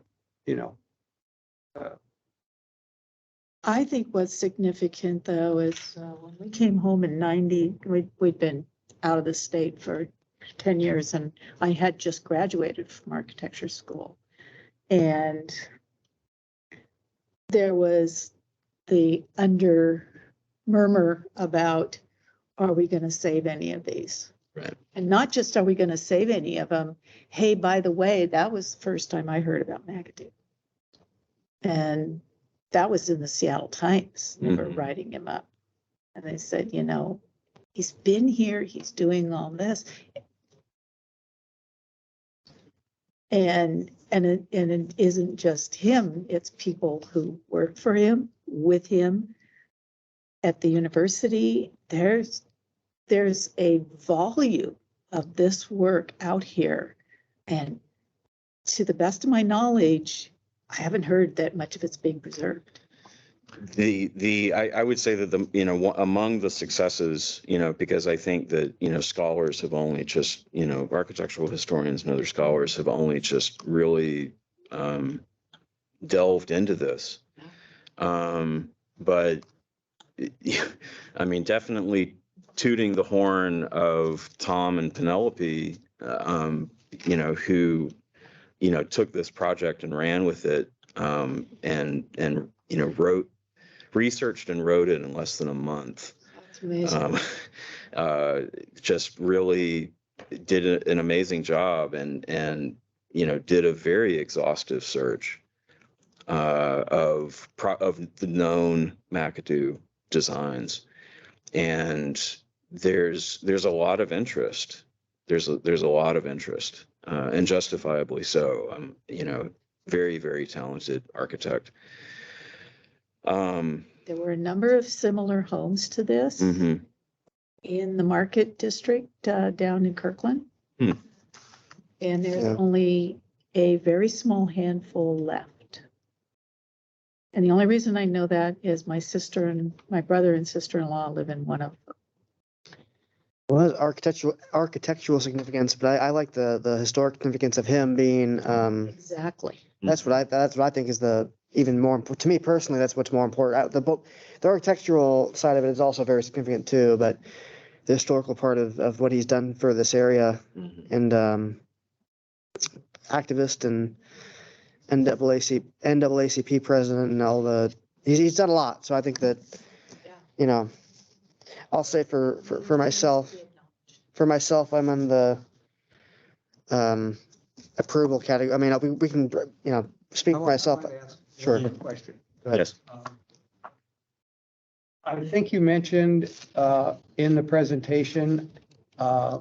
I think what's significant though is when we came home in 90, we'd been out of the state for 10 years and I had just graduated from architecture school. And there was the murmur about, are we going to save any of these? Right. And not just are we going to save any of them? Hey, by the way, that was the first time I heard about McAdoo. And that was in the Seattle Times. They were writing him up. And they said, he's been here, he's doing all this. And it isn't just him, it's people who work for him, with him at the university. There's a volume of this work out here. And to the best of my knowledge, I haven't heard that much of it's being preserved. I would say that among the successes, because I think that, scholars have only just, architectural historians and other scholars have only just really delved into this. But I mean, definitely tooting the horn of Tom and Penelope, who, took this project and ran with it, and researched and wrote it in less than a month. That's amazing. Just really did an amazing job and did a very exhaustive search of the known McAdoo designs, and there's a lot of interest. There's a lot of interest, and justifiably so. Very, very talented architect. There were a number of similar homes to this Mhm. in the Market District down in Kirkland. Hmm. And there's Yeah. only a very small handful left. And the only reason I know that is my sister and my brother and sister-in-law live in one of them. Well, it has architectural significance, but I like the historic significance of him being, Exactly. that's what I think is the even more important. To me personally, that's what's more important. The architectural side of it is also very significant too, but the historical part of what he's done for this area Mhm. and activist and NAACP president and all he's done a lot. So I think that, I'll say for myself, I'm on the approval category. I mean, we can, speak for myself. Sure. Question. Go ahead. Yes. I think you mentioned in the presentation a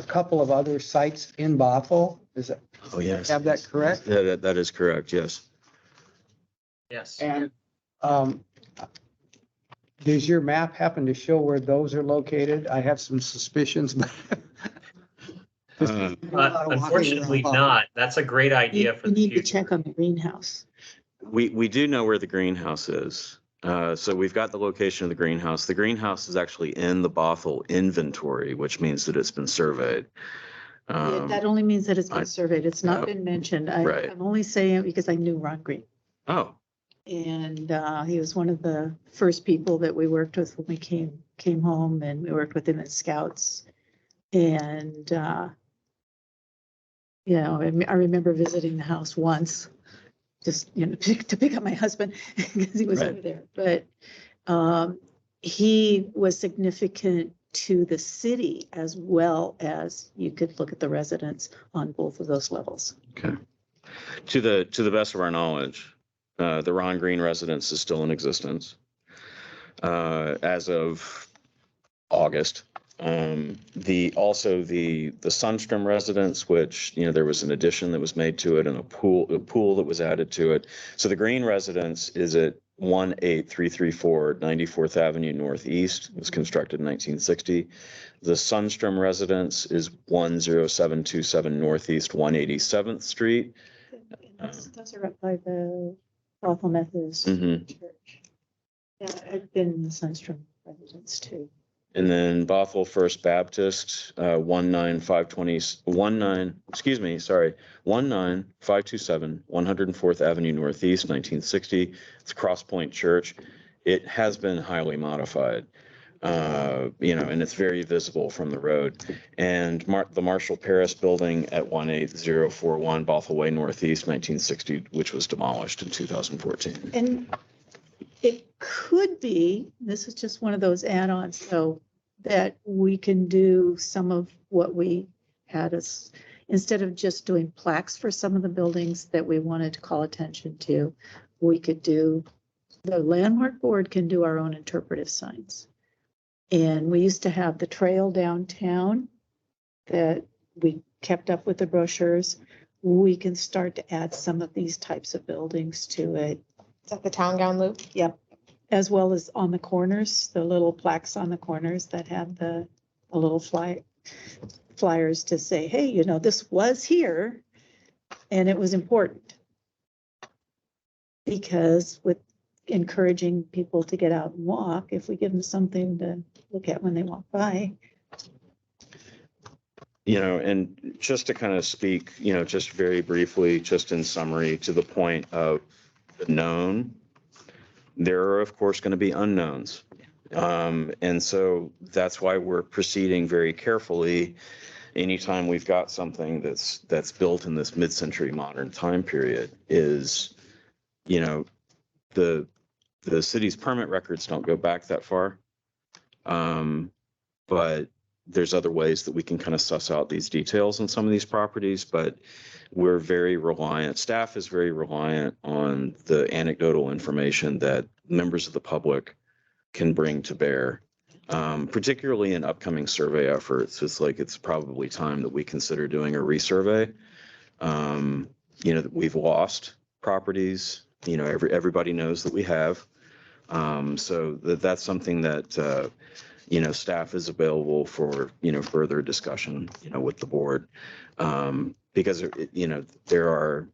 couple of other sites in Bothell. Is that, Oh, yes. have that correct? That is correct. Yes. Yes. And does your map happen to show where those are located? I have some suspicions, but Unfortunately not. That's a great idea for You the need to future. check on the greenhouse. We do know where the greenhouse is. So we've got the location of the greenhouse. The greenhouse is actually in the Bothell inventory, which means that it's been surveyed. That only means that it's I- been surveyed. It's not been mentioned. Right. I'm only saying it because I knew Ron Green. Oh, And he was one of the first people that we worked with when we came home, and we worked with him in Scouts. And, I remember visiting the house once, just, to pick up my husband because he was Right. over there. But he was significant to the city as well as you could look at the residents on both of those levels. okay. To the best of our knowledge, the Ron Green residence is still in existence as of August. The Sundstrom residence, which, there was an addition that was made to it and a pool that was added to it. So the Green residence is at 18334 94th Avenue Northeast. It was constructed in 1960. The Sundstrom residence is 10727 Northeast 187th Street. Those are up by the Bothell Methodist Mhm. Church. Yeah, I've been in the Sunstrom residence too. And then Bothell First Baptist, 19527 104th Avenue Northeast, 1960. It's Cross Point Church. It has been highly modified, and it's very visible from the road. And the Marshall Paris Building at 18041 Bothell Way Northeast, 1960, which was demolished in 2014. And it could be, this is just one of those add-ons, though, that we can do some of what we had as, instead of just doing plaques for some of the buildings that we wanted to call attention to, we could do, the landmark board can do our own interpretive signs. And we used to have the trail downtown that we kept up with the brochures. We can start to add some of these types of buildings to it. Is that the town gown loop? Yep, as well as on the corners, the little plaques on the corners that have the little flyers to say, hey, this was here and it was important. Because with encouraging people to get out and walk if we give them something to look at when they walk by. You know, and just to kind of speak, you know, just very briefly, just in summary, to the point of the known, there are, of course, going to be unknowns. And so that's why we're proceeding very carefully. Anytime we've got something that's built in this mid-century modern time period is, you know, the city's permit records don't go back that far. But there's other ways that we can kind of suss out these details on some of these properties, but we're very reliant, staff is very reliant on the anecdotal information that members of the public can bring to bear, particularly in upcoming survey efforts. It's probably time that we consider doing a resurvey. You know, that we've lost properties, you know, everybody knows that we have. So that's something that, you know, staff is available for, you know, further discussion, you know, with the board. Because, you know, there are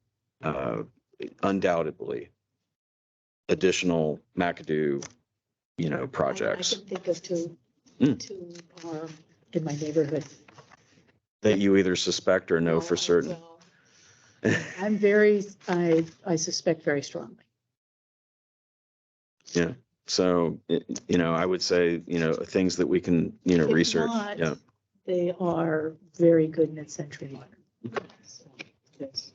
undoubtedly additional McAdoo, you know, projects I can think of two Mm. in my neighborhood. that you either suspect or know for certain. I suspect very strongly. Yeah. So, you know, I would say, you know, things that we can, you know, If research. not, Yeah. They are very good mid-century modern. So, yes.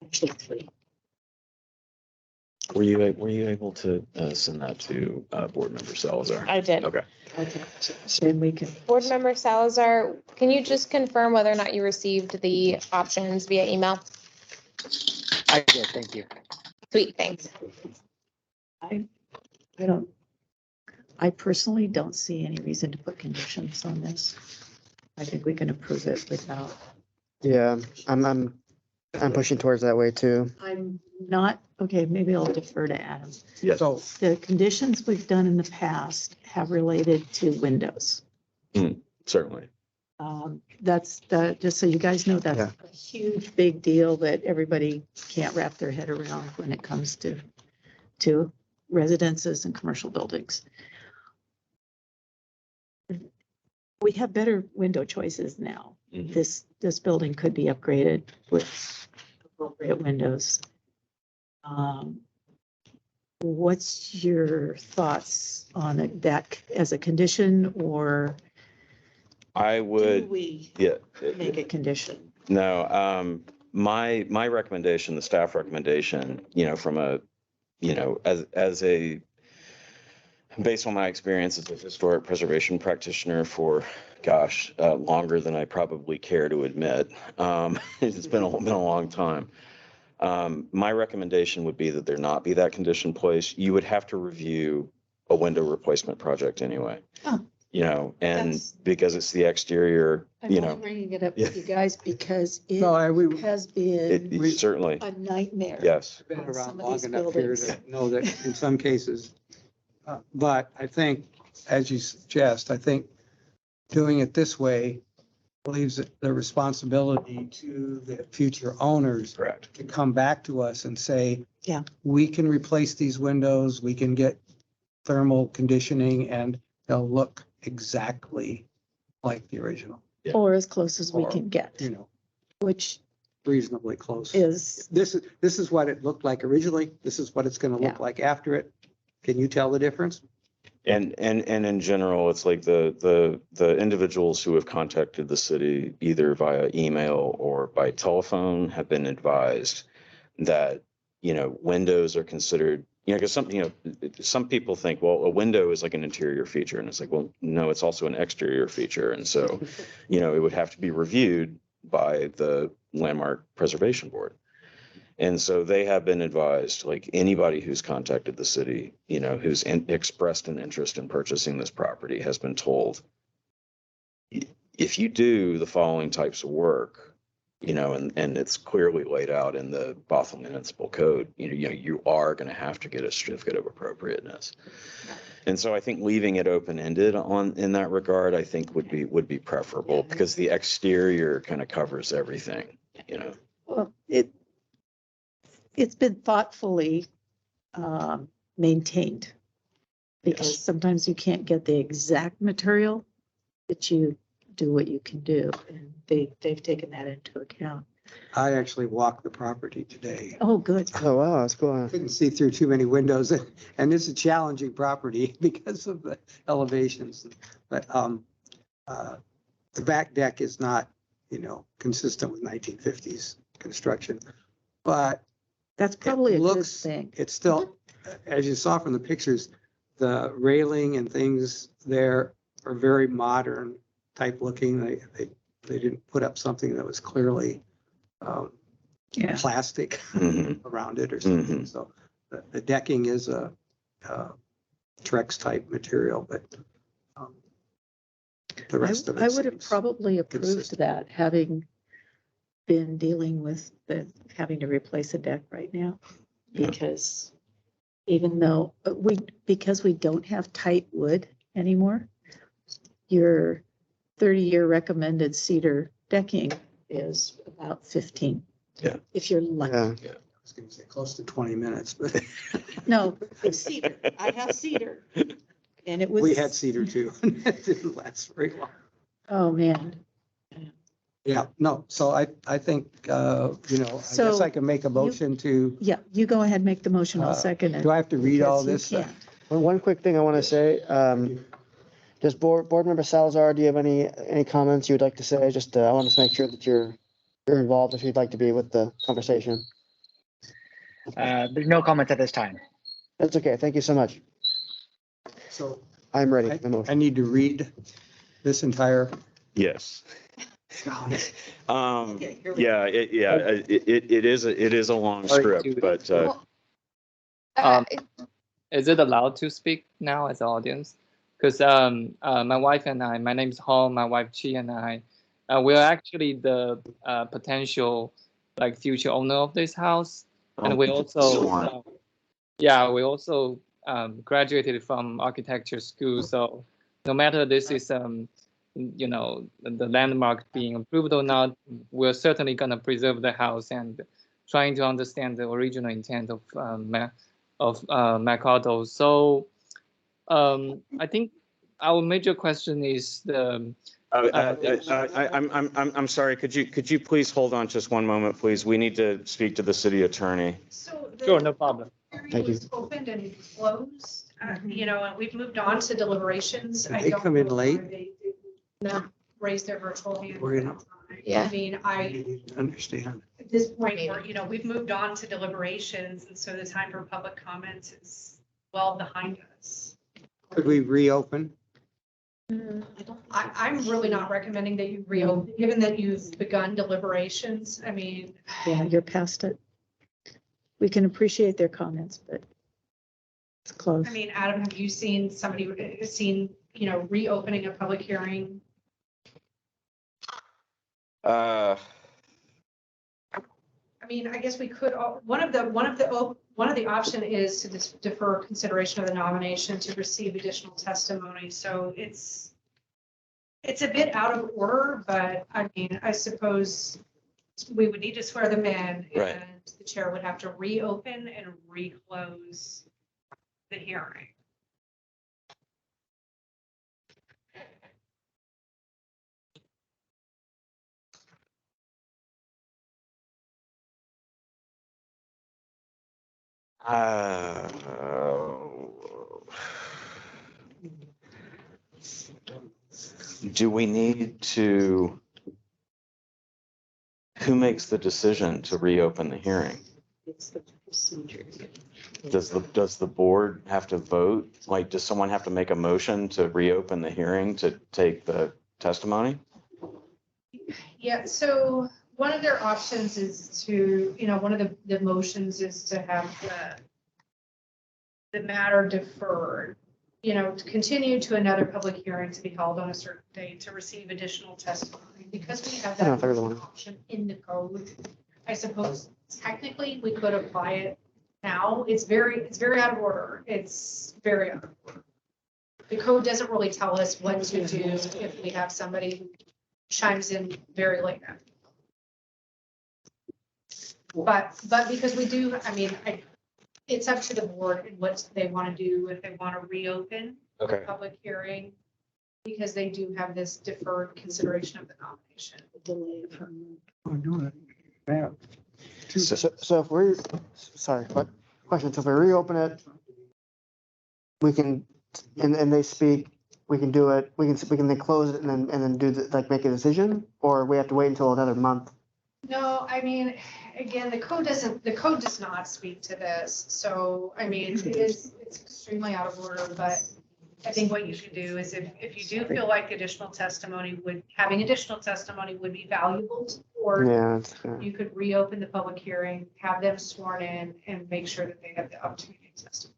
Actually, three. Were you able to send that to board member Salazar? I did. Okay. Okay, then we can. Board Member Salazar, can you just confirm whether or not you received the options via email? I did, thank you. Sweet, thanks. I personally don't see any reason to put conditions on this. I think we can approve it without. Yeah, I'm pushing towards that way too. I'm not, okay, maybe I'll defer to Adam. Yes. So, The conditions we've done in the past have related to windows. Certainly. That's just so you guys know, that's Yeah. a huge, big deal that everybody can't wrap their head around when it comes to residences and commercial buildings. We have better window choices now. Mhm. This building could be upgraded with appropriate windows. What's your thoughts on that as a condition, or I do would, we yeah. make a condition? No, my recommendation, the staff recommendation, you know, from a, you know, based on my experience as a historic preservation practitioner for, gosh, longer than I probably care to admit. It's been a long time. My recommendation would be that there not be that condition placed. You would have to review a window replacement project anyway. Oh. You know, and That's- because it's the exterior, I'm you only know, bringing it up with you guys because it no, we has been certainly, a nightmare. yes. been on some around of long these enough here buildings. to know that in some cases, but I think, as you suggest, I think doing it this way leaves the responsibility to the future owners Correct. to come back to us and say, Yeah. we can replace these windows, we can get thermal conditioning, and they'll look exactly like the original, Yeah. Or as close as we Or, can get, you know, which reasonably close. is, This is what it looked like originally. This is what it's going to look Yeah. like after it. Can you tell the difference? And in general, it's like the individuals who have contacted the city either via email or by telephone have been advised that, you know, windows are considered, you know, because some people think, well, a window is like an interior feature, and it's like, well, no, it's also an exterior feature. And so, you know, it would have to be reviewed by the Landmark Preservation Board. And so they have been advised, like anybody who's contacted the city, you know, who's expressed an interest in purchasing this property has been told, if you do the following types of work, you know, and it's clearly laid out in the Bothell Municipal Code, you know, you are going to have to get a certificate of appropriateness. And so I think leaving it open-ended in that regard, I think would be preferable, because the exterior kind of covers everything, you know. well, it's been thoughtfully maintained. Because Yes. sometimes you can't get the exact material, but you do what you can do, and they've taken that into account. I actually walked the property today. Oh, good. Oh, wow, that's cool. Couldn't see through too many windows, and it's a challenging property because of the elevations. But the back deck is not, consistent with 1950s construction. But That's probably a good looks, thing. it's still, as you saw from the pictures, the railing and things there are very modern type looking. They didn't put up something that was clearly Yeah. plastic Mhm. around it or something. Mhm. So the decking is a Trex type material, but the rest of it I would have seems probably approved consistent. that, having been dealing with having to replace a deck right now. Yeah. Because even though because we don't have tight wood anymore, your 30-year recommended cedar decking is about 15. Yeah. If you're lucky. Yeah. I was going to say close to 20 minutes, but No, it's cedar. I have cedar. And it was. we had cedar too. It didn't last very long. Oh, man. Yeah, no, so I think, I guess So I can make a motion to, Yeah, you go ahead, make the motion. I'll Uh, second it. do I have to read all because you this? can't. One quick thing I want to say, does board member Salazar, do you have any comments you would like to say? Just, I want to make sure that you're involved if you'd like to be with the conversation. There's no comment at this time. That's okay. Thank you so much. So I'm ready for the I motion. need to read this entire. Yes. Okay, here we Yeah, it is a long Sorry script, to- but, Well, Um, Is it allowed to speak now as an audience? Because my wife and I, my name's Hall, my wife Chi and I, we're actually the potential future owner of this house, and we also we also graduated from architecture school. So no matter this is the landmark being approved or not, we're certainly gonna preserve the house and trying to understand the original intent of McAdoo. So I think our major question is the. I'm sorry, could you please hold on just one moment, please? We need to speak to the city attorney. So Sure, no problem. hearing Thank you. was opened and closed, and we've moved on to deliberations. Did I they don't come in know why late? they didn't raise their virtual hand. We're gonna- Yeah. I mean, I didn't understand. at this point, we've moved on to deliberations, and so the time for public comments is well behind us. Could we reopen? I'm really not recommending that you reopen, given that you've begun deliberations. I mean, Yeah, you're past it. We can appreciate their comments, but it's close. I mean, Adam, have you seen reopening a public hearing? I mean, I guess we could, one of the option is to defer consideration of the nomination to receive additional testimony. So it's a bit out of order, but I mean, I suppose we would need to swear them in, Right. and the chair would have to reopen and reclose the hearing. Do we need to, who makes the decision to reopen the hearing? It's the procedure. Does the board have to vote? Like, does someone have to make a motion to reopen the hearing to take the testimony? Yeah, so one of their options is to, one of the motions is to have the matter deferred, to continue to another public hearing to be held on a certain date to receive additional testimony. Because we have I don't know that if I really want option in the code, I suppose technically we could apply it now. It's very out of order. It's very out of order. The code doesn't really tell us what to do if we have somebody who chimes in very late. But because we do, I mean, it's up to the board and what they want to do, if they want to reopen the Okay. public hearing, because they do have this deferred consideration of the nomination. Delay from. Oh, no, yeah. So if we're, sorry, what question? So if we reopen it, we can, and they speak, we can do it, we can then close it and then do the, like, make a decision, or we have to wait until another month? No, I mean, again, the code does not speak to this. So, I mean, it's extremely out of order, but I think what you should do is if you do feel like having additional testimony would be valuable to the board, Yeah, it's fair. you could reopen the public hearing, have them sworn in, and make sure that they have the opportunity to testify.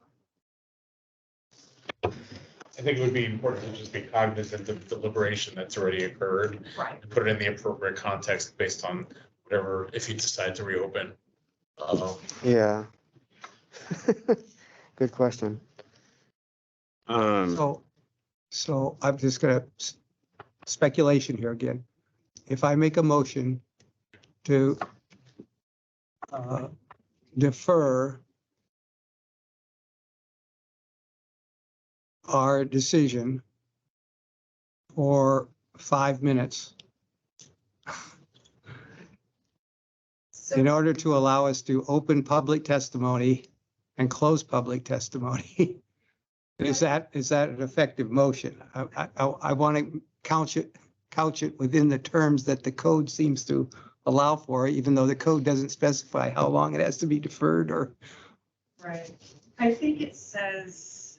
I think it would be important to just be cognizant of the deliberation that's already occurred. Right. And put it in the appropriate context based on whatever, if you decide to reopen. Yeah. Good question. So I'm just gonna speculation here again. If I make a motion to defer our decision for 5 minutes in order to allow us to open public testimony and close public testimony. Is that an effective motion? I want to couch it within the terms that the code seems to allow for, even though the code doesn't specify how long it has to be deferred or. Right. I think it says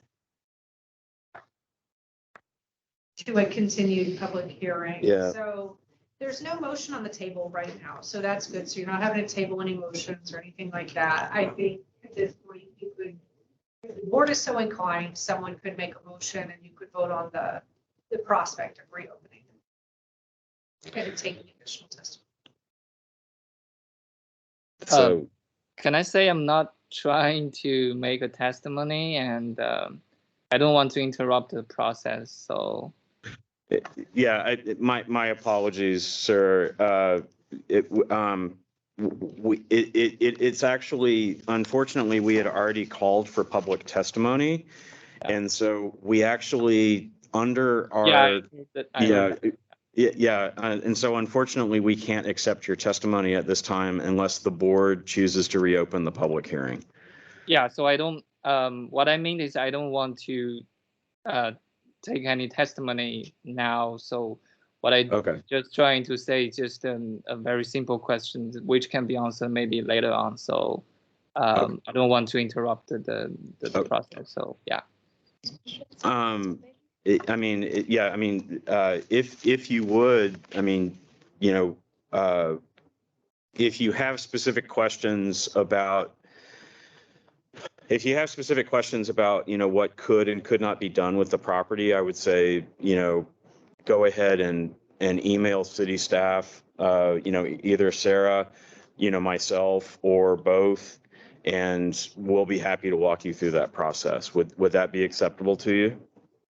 to a continued public hearing. Yeah. So there's no motion on the table right now, so that's good. So you're not having to table any motions or anything like that. I think at this point, you could, if the board is so inclined, someone could make a motion and you could vote on the prospect of reopening and taking additional testimony. So, Can I say I'm not trying to make a testimony, and I don't want to interrupt the process, so. yeah, my apologies, sir. It's actually, unfortunately, we had already called for public testimony. And so we actually, under our, and so unfortunately, we can't accept your testimony at this time unless the board chooses to reopen the public hearing. Yeah, so I don't, what I mean is I don't want to take any testimony now. So what I just trying to say is just a very simple question, which can be answered maybe later on. So I don't want to interrupt the process. So yeah. If you would, if you have specific questions about, what could and could not be done with the property, I would say, go ahead and email city staff, either Sarah, myself, or both, and we'll be happy to walk you through that process. Would that be acceptable to you?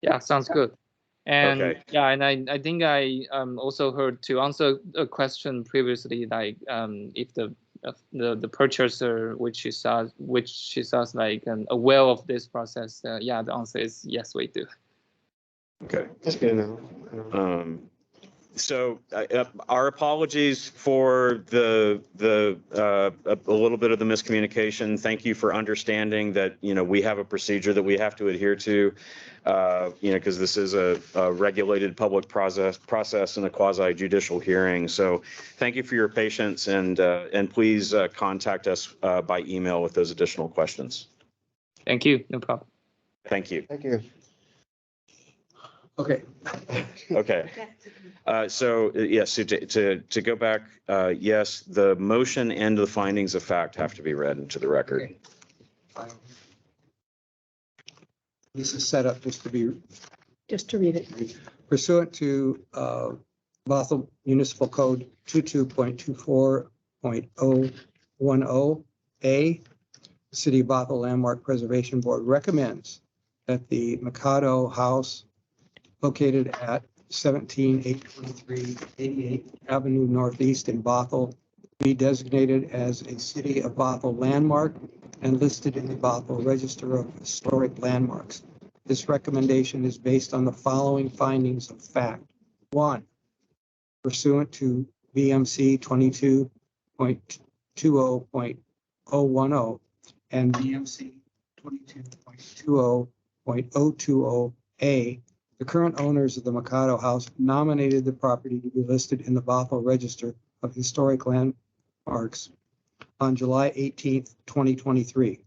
Yeah, sounds good. And okay. Yeah, and I think I also heard, to answer a question previously, like if the purchaser, which she says like aware of this process, yeah, the answer is yes, we do. Okay, that's good to know. So our apologies for a little bit of the miscommunication. Thank you for understanding that, we have a procedure that we have to adhere to, because this is a regulated public process and a quasi judicial hearing. So thank you for your patience, and please contact us by email with those additional questions. Thank you. No problem. Thank you. Thank you. Okay. Okay. So yes, to go back, yes, the motion and the findings of fact have to be read into the record. Okay. This is set up just to read it. Pursuant to Bothell Municipal Code 22.24.010A, the City of Bothell Landmark Preservation Board recommends that the McAdoo House located at 17823 88th Avenue Northeast in Bothell be designated as a City of Bothell landmark and listed in the Bothell Register of Historic Landmarks. This recommendation is based on the following findings of fact. 1, pursuant to BMC 22.20.010 and BMC 22.20.020A, the current owners of the McAdoo House nominated the property to be listed in the Bothell Register of Historic Landmarks on July 18th, 2023.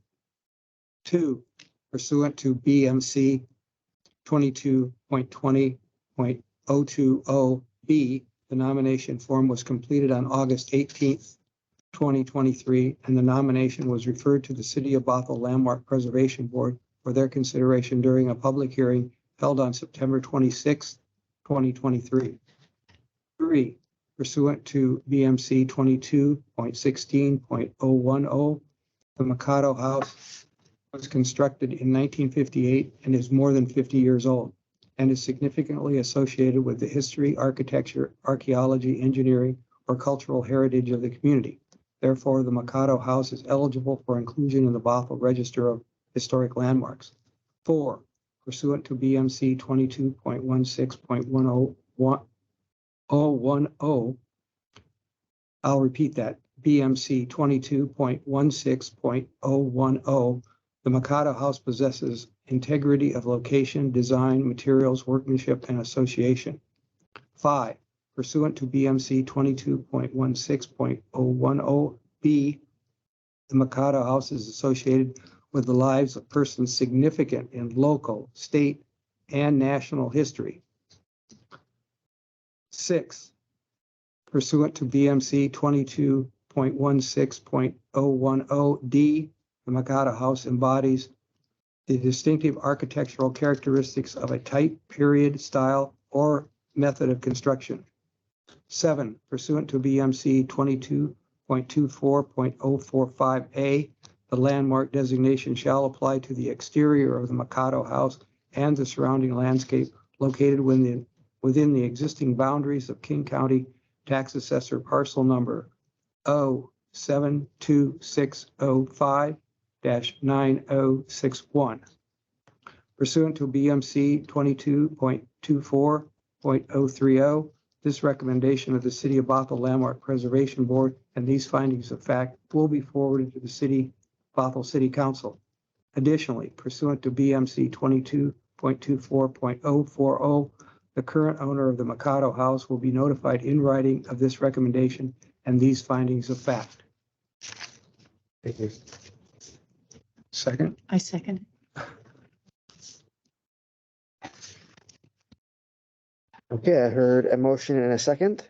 2, pursuant to BMC 22.20.020B, the nomination form was completed on August 18th, 2023, and the nomination was referred to the City of Bothell Landmark Preservation Board for their consideration during a public hearing held on September 26th, 2023. 3, pursuant to BMC 22.16.010, the McAdoo House was constructed in 1958 and is more than 50 years old and is significantly associated with the history, architecture, archaeology, engineering, or cultural heritage of the community. Therefore, the McAdoo House is eligible for inclusion in the Bothell Register of Historic Landmarks. 4, pursuant to BMC 22.16.1010, I'll repeat that, BMC 22.16.010, the McAdoo House possesses integrity of location, design, materials, workmanship, and association. 5, pursuant to BMC 22.16.010B, the McAdoo House is associated with the lives of persons significant in local, state, and national history. 6, pursuant to BMC 22.16.010D, the McAdoo House embodies the distinctive architectural characteristics of a type, period, style, or method of construction. 7, pursuant to BMC 22.24.045A, the landmark designation shall apply to the exterior of the McAdoo House and the surrounding landscape located within the existing boundaries of King County Tax Assessor Parcel Number 0722605-9061. Pursuant to BMC 22.24.030, this recommendation of the City of Bothell Landmark Preservation Board and these findings of fact will be forwarded to the Bothell City Council. Additionally, pursuant to BMC 22.24.040, the current owner of the McAdoo House will be notified in writing of this recommendation and these findings of fact. Thank you. Second? I second. Okay, I heard a motion and a second.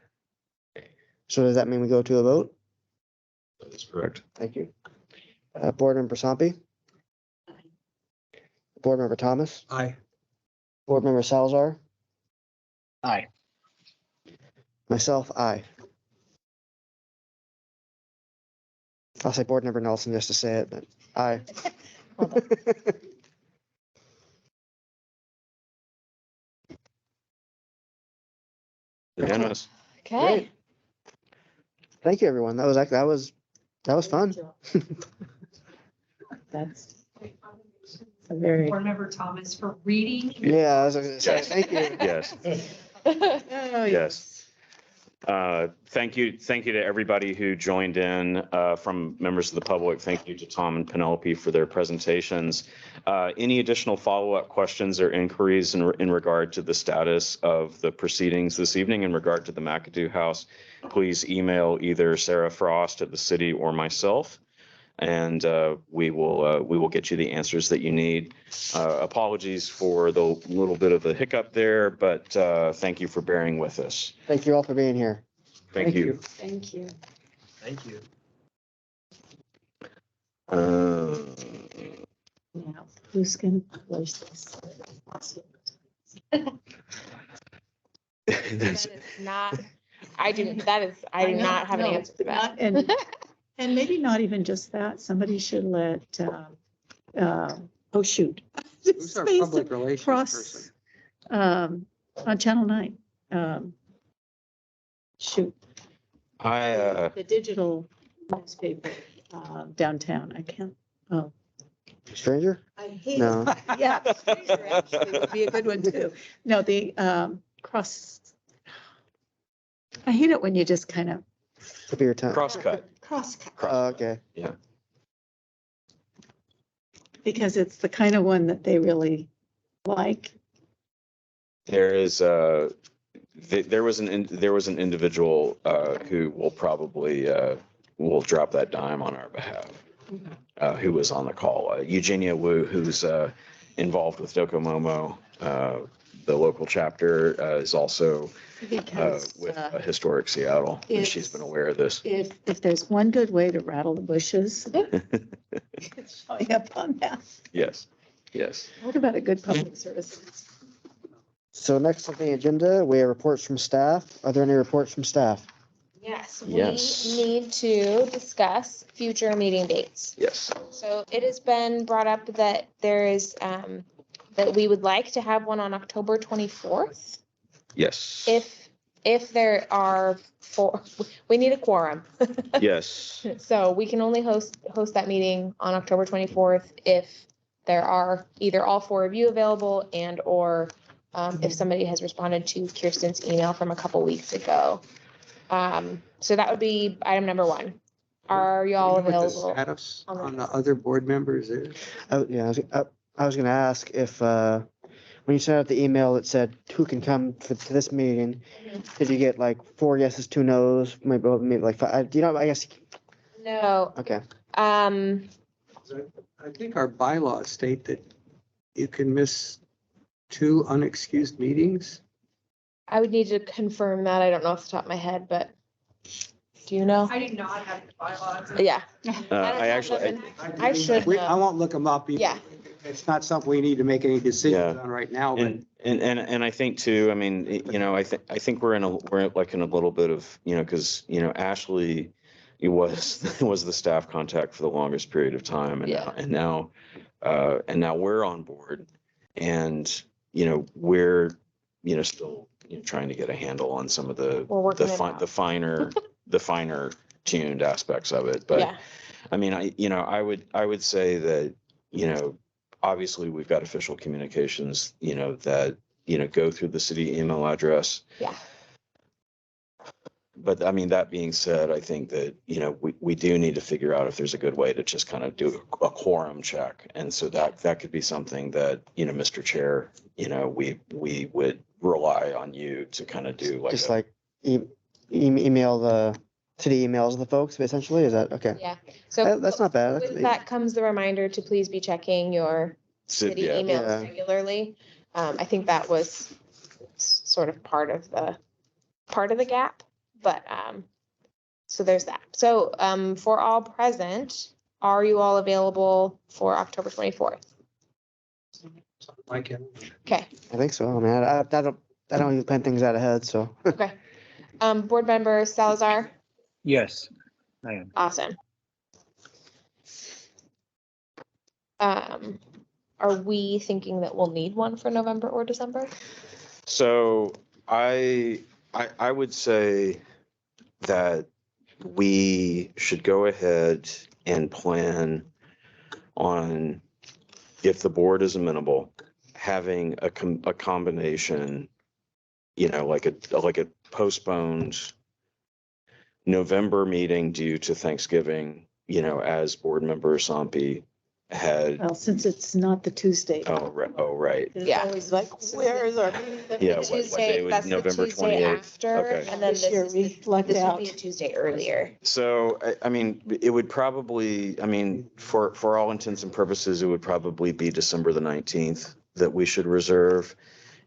So does that mean we go to a vote? That is correct. Thank you. Board Member Sompe? Board Member Thomas? Aye. Board Member Salazar? Aye. Myself, aye. I'll say Board Member Nelson just to say it, but aye. Unanimous. Okay. Thank you, everyone. That was fun. That's a very. Board Member Thomas for reading. Yeah, I was gonna say, Yes. thank you. Yes. Oh, Yes. Thank you to everybody who joined in from members of the public. Thank you to Tom and Penelope for their presentations. Any additional follow-up questions or inquiries in regard to the status of the proceedings this evening in regard to the McAdoo House, please email either Sarah Frost at the city or myself, and we will get you the answers that you need. Apologies for the little bit of a hiccup there, but thank you for bearing with us. Thank you all for being here. Thank you. Thank you. Thank you. Now, who's going to publish this? That is not, I do not have an answer for that. And maybe not even just that, somebody should let, oh, shoot. Who's our public relations person? On Channel 9. Shoot. The digital newspaper downtown. I can't, oh. Stranger? I hate. No. Yeah, Stranger actually would be a good one too. No, the cross. I hate it when you just kind of Tip of your tongue. Crosscut. crosscut. Okay. Yeah. Because it's the kind of one that they really like. There is there was an individual who will probably will drop that dime on our behalf. Who was on the call? Eugenia Wu, who's involved with Docomomo, the local chapter, is also Because with Historic Seattle. And she's been aware of this. if there's one good way to rattle the bushes, it's showing up on that. Yes, yes. What about a good public service? So next on the agenda, we have reports from staff. Are there any reports from staff? Yes, we Yes. need to discuss future meeting dates. Yes. So it has been brought up that there is, that we would like to have one on October 24th. Yes. If there are four, we need a quorum. Yes. So we can only host that meeting on October 24th if there are either all four of you available and or if somebody has responded to Kirsten's email from a couple weeks ago. So that would be item number one. Are y'all You know what the available? status on the on the other board members is? Yeah, I was gonna ask if, when you sent out the email that said who can come to this meeting, did you get like 4 yeses, 2 nos, maybe like 5? Do you know, I guess, No. okay. I think our bylaws state that you can miss 2 unexcused meetings. I would need to confirm that. I don't know off the top of my head, but do you know? I do not have the bylaws. Yeah. I actually, I should I know. won't look them up. Yeah. It's not something we need to make any decisions Yeah. on right now, but and I think too, I mean, I think we're like in a little bit of, because, Ashley was the staff contact for the longest period of time. And now we're on board and, we're, still trying to get a handle on some of the finer tuned aspects of it. But Yeah. I mean, I would say that, obviously we've got official communications, that, go through the city email address. Yeah. But I mean, that being said, I think that, we do need to figure out if there's a good way to just kind of do a quorum check. And so that could be something that, Mr. Chair, we would rely on you to kind of do like. Just like email the city emails of the folks, essentially, is that, okay? Yeah. So That's not bad. with that comes the reminder to please be checking your city Yeah. emails Yeah. regularly. I think that was sort of part of the gap, but, so there's that. So, for all present, are you all available for October 24th? I can. Okay, I think so. I mean, I don't even plan things out ahead, so. okay. Board member Salazar, Yes, I am. awesome. Are we thinking that we'll need one for November or December? So I would say that we should go ahead and plan on, if the board is amenable, having a combination, like a postponed November meeting due to Thanksgiving, as board member Sampi had. Well, since it's not the Tuesday. Oh, right. It's Yeah. always like, where is our? Yeah, what Tuesday, day was that's the November Tuesday 28th? after, Okay. and then This year we lucked this would out. be a Tuesday earlier. So, I mean, it would probably, for all intents and purposes, it would probably be December the 19th that we should reserve.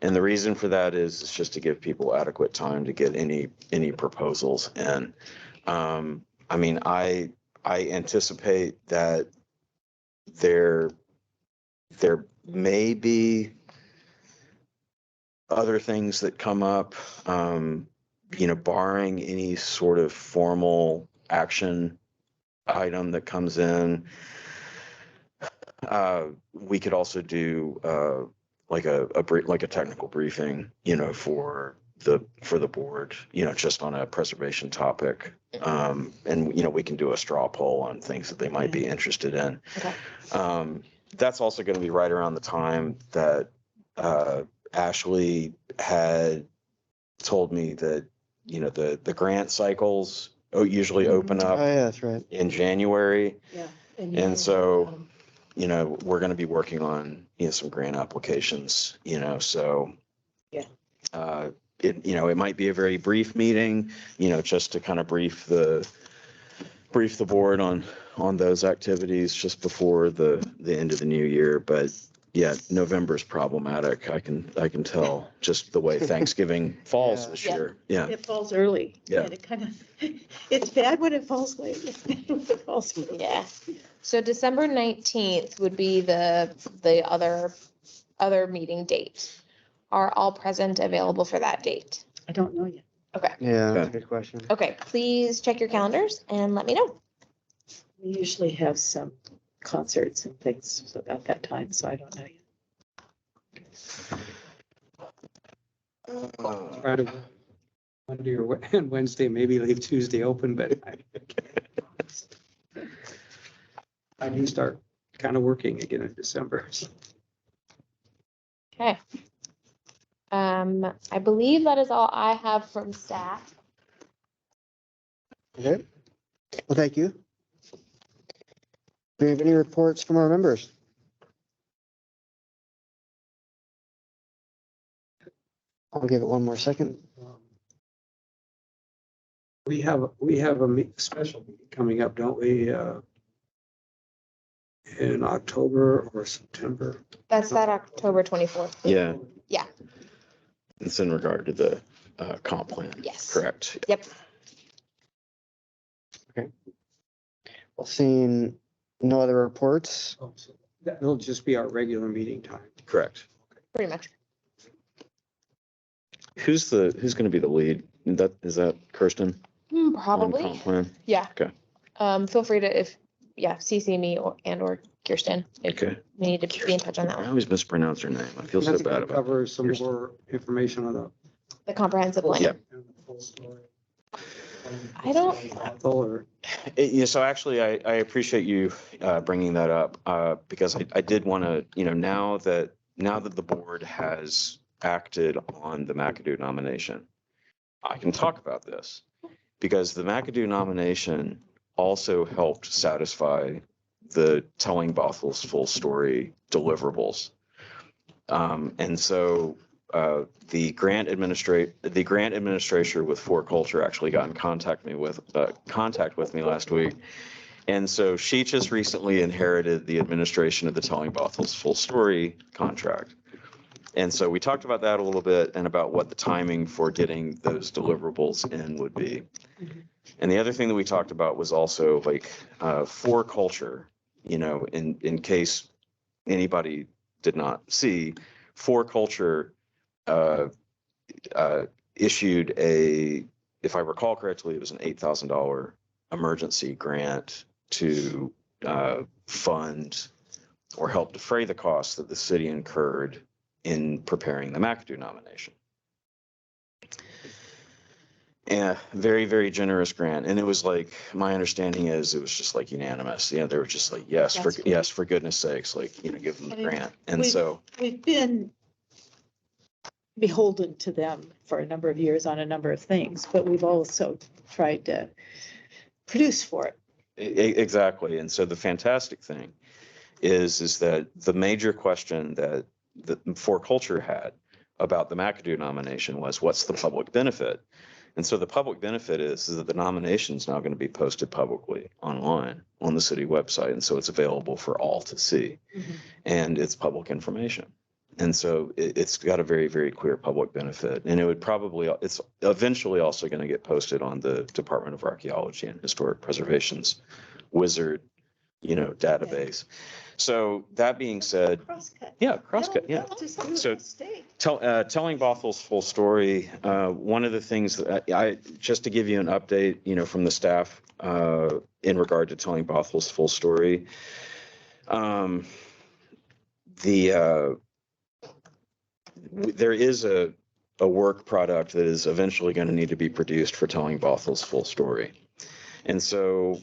And the reason for that is just to give people adequate time to get any proposals in. I anticipate that there may be other things that come up, barring any sort of formal action item that comes in. We could also do like a technical briefing, for for the board, just on a preservation topic. And, we can do a straw poll on things that they might be interested in. Okay. That's also going to be right around the time that Ashley had told me that, the grant cycles usually open Oh, up yeah, that's right. in January. Yeah. And so, we're going to be working on, some grant applications, so. Yeah. It might be a very brief meeting, just to kind of brief the board on those activities just before the end of the new year. But yeah, November's problematic. I can tell just the way Thanksgiving falls this year. Yeah. It falls early. Yeah. And it kind of, it's bad when it falls late. It's bad when it falls early. Yeah. So December 19th would be the other meeting date. Are all present available for that date? I don't know yet. Okay. Yeah, that's a good question. Okay, please check your calendars and let me know. We usually have some concerts and things about that time, so I don't know yet. Try to Monday or Wednesday, maybe leave Tuesday open, but I do start kind of working again in December. Okay. I believe that is all I have from staff. Okay. Well, thank you. Do we have any reports from our members? I'll give it one more second. We have a special meeting coming up, don't we? In October or September. That's that October 24th. Yeah. Yeah. It's in regard to the comp plan. Yes. Correct. Yep. Okay. Well, seeing no other reports. Oh, so that'll just be our regular meeting time. Correct. Pretty much. Who's going to be the lead? Is that Kirsten? on Probably. comp plan? Yeah. Okay. Feel free to, CC me or Kirsten. If Okay. we need to be in touch on that I one. always mispronounce her name. I feel so That's bad gonna about it. cover some more information on The comprehensive plan. Yeah. the full story. I don't. Or So actually, I appreciate you bringing that up because I did want to, now that the board has acted on the McAdoo nomination, I can talk about this because the McAdoo nomination also helped satisfy the telling Bothell's full story deliverables. And so the grant administrator with For Culture actually got in contact with me last week. And so she just recently inherited the administration of the Telling Bothell's Full Story contract. And so we talked about that a little bit and about what the timing for getting those deliverables in would be. And the other thing that we talked about was also like For Culture, in case anybody did not see, For Culture issued if I recall correctly, it was an $8,000 emergency grant to fund or help defray the costs that the city incurred in preparing the McAdoo nomination. And very, very generous grant. And it was like, my understanding is it was just like unanimous. They were just like, yes, for goodness sakes, give them the grant. And so we've been beholden to them for a number of years on a number of things, but we've also tried to produce for it. Exactly. And so the fantastic thing is that the major question that the For Culture had about the McAdoo nomination was, what's the public benefit? And so the public benefit is that the nomination is now going to be posted publicly online on the city website. And so it's available for all to see. And it's public information. And so it's got a very, very clear public benefit. And it's eventually also going to get posted on the Department of Archaeology and Historic Preservation's wizard, database. So that being said, crosscut. So telling Bothell's full story, one of the things that just to give you an update, from the staff in regard to telling Bothell's full story, there is a a work product that is eventually going to need to be produced for telling Bothell's full story. And so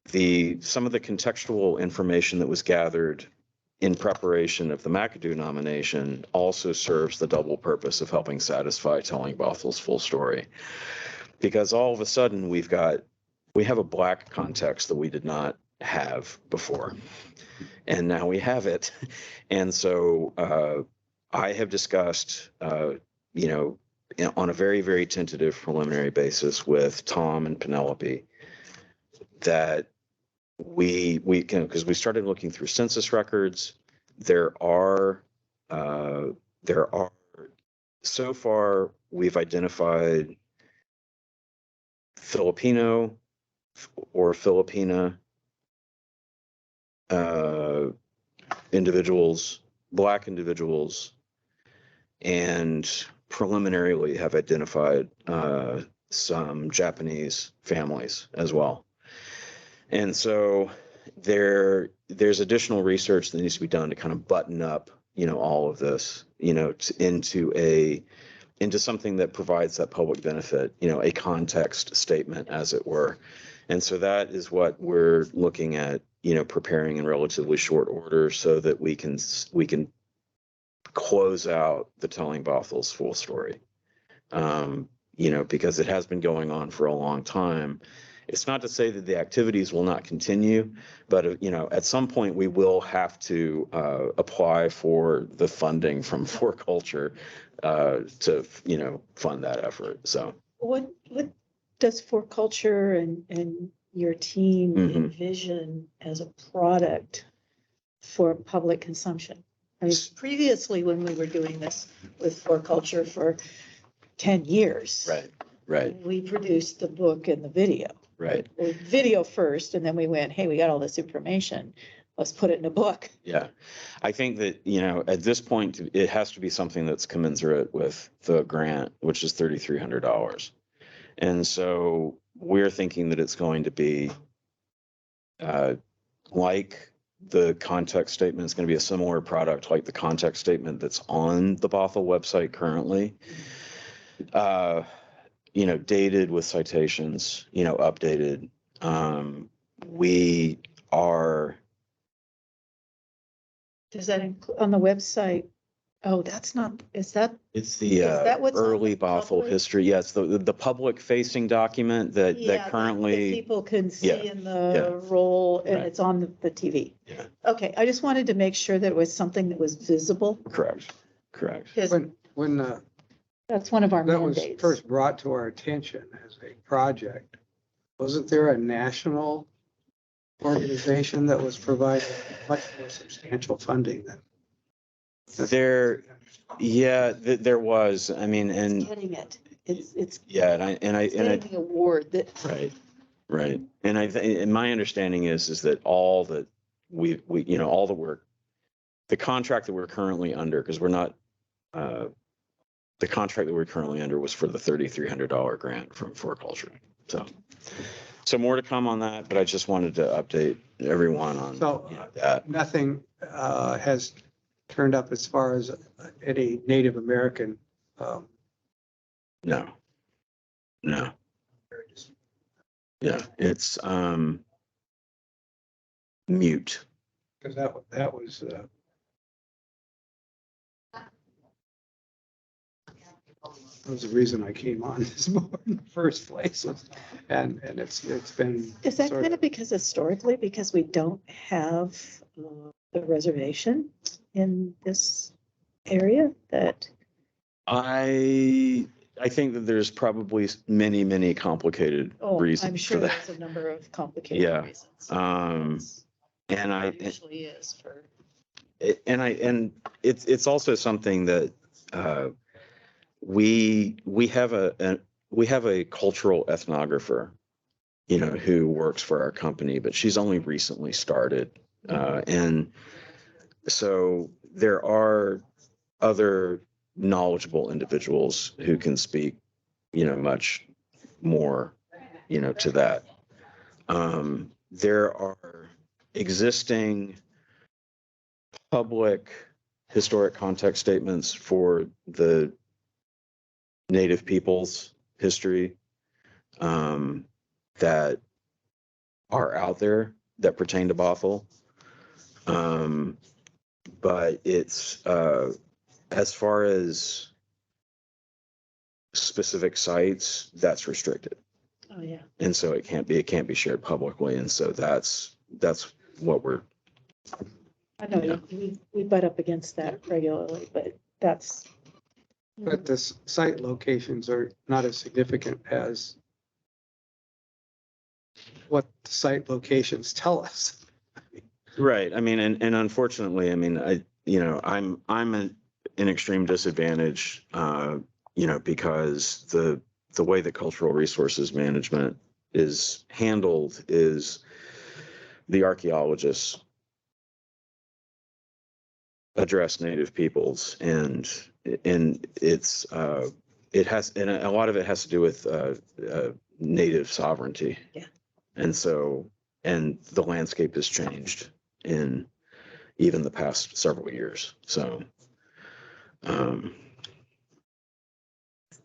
some of the contextual information that was gathered in preparation of the McAdoo nomination also serves the double purpose of helping satisfy telling Bothell's full story. Because all of a sudden we have a Black context that we did not have before. And now we have it. And so I have discussed, you know, on a very, very tentative preliminary basis with Tom and Penelope that we can, because we started looking through census records. There are so far we've identified Filipino or Filipina individuals, Black individuals, and preliminarily have identified some Japanese families as well. And so there's additional research that needs to be done to kind of button up, you know, all of this, you know, into something that provides that public benefit, you know, a context statement, as it were. And so that is what we're looking at, you know, preparing in relatively short order so that we can close out the telling Bothell's full story. You know, because it has been going on for a long time. It's not to say that the activities will not continue, but, you know, at some point we will have to apply for the funding from For Culture to, you know, fund that effort. So What does For Culture and your team envision as a product for public consumption? I mean, previously when we were doing this with For Culture for 10 years. Right. We produced the book and the video. Right. Well, video first, and then we went, hey, we got all this information. Let's put it in a book. Yeah. I think that, you know, at this point, it has to be something that's commensurate with the grant, which is $3,300. And so we're thinking that it's going to be like the context statement. It's going to be a similar product like the context statement that's on the Bothell website currently. You know, dated with citations, you know, updated. We are. Does that include on the website? Oh, that's not, is that? It's the that what's on early the Bothell public? history. Yes, the public facing document that Yeah, that currently. that people can see Yeah, in the roll and Right. it's on the TV. Yeah. Okay, I just wanted to make sure that it was something that was visible. Correct. 'Cause When that's one of our that was mandates. first brought to our attention as a project, wasn't there a national organization that was providing much more substantial funding than? There there was. I mean, and Getting it. It's yeah, and I getting the award that. Right. And my understanding is that all that we you know, all the work, the contract that we're currently under, because we're not the contract that we're currently under was for the $3,300 grant from For Culture. So more to come on that, but I just wanted to update everyone on that. Nothing has turned up as far as any Native American. No. Yeah, it's mute. Because that was. That was the reason I came on this board in the first place. And it's been. Is that sort kind of because historically, because we don't have the reservation in this area that? I think that there's probably many complicated reasons I'm sure for that. there's a number of complicated reasons. And It usually is for. And it's also something that we have a cultural ethnographer, you know, who works for our company, but she's only recently started, and so there are other knowledgeable individuals who can speak, you know, much more, you know, to that. There are existing public historic context statements for the Native peoples history that are out there that pertain to Bothell. But it's as far as specific sites, that's restricted. Oh, yeah. And so it can't be shared publicly. And so that's what we're. I know Yeah. we butt up against that regularly, but that's. But the site locations are not as significant as what the site locations tell us. Right. I mean, and unfortunately, I mean, I'm an extreme disadvantage, because the way that cultural resources management is handled is the archaeologists address Native peoples, and it's it has, and a lot of it has to do with Native sovereignty. Yeah. And so, and the landscape has changed in even the past several years. So,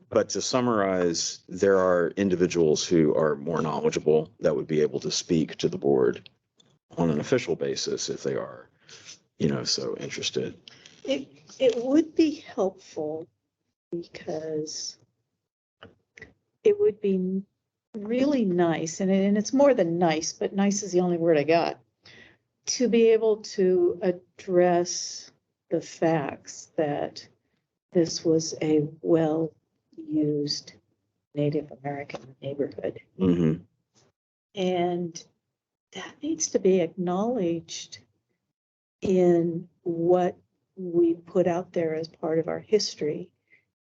but to summarize, there are individuals who are more knowledgeable that would be able to speak to the board on an official basis if they are, so interested. It would be helpful because it would be really nice, and it's more than nice, but nice is the only word I got, to be able to address the facts that this was a well-used Native American neighborhood. Mm-hmm. And that needs to be acknowledged in what we put out there as part of our history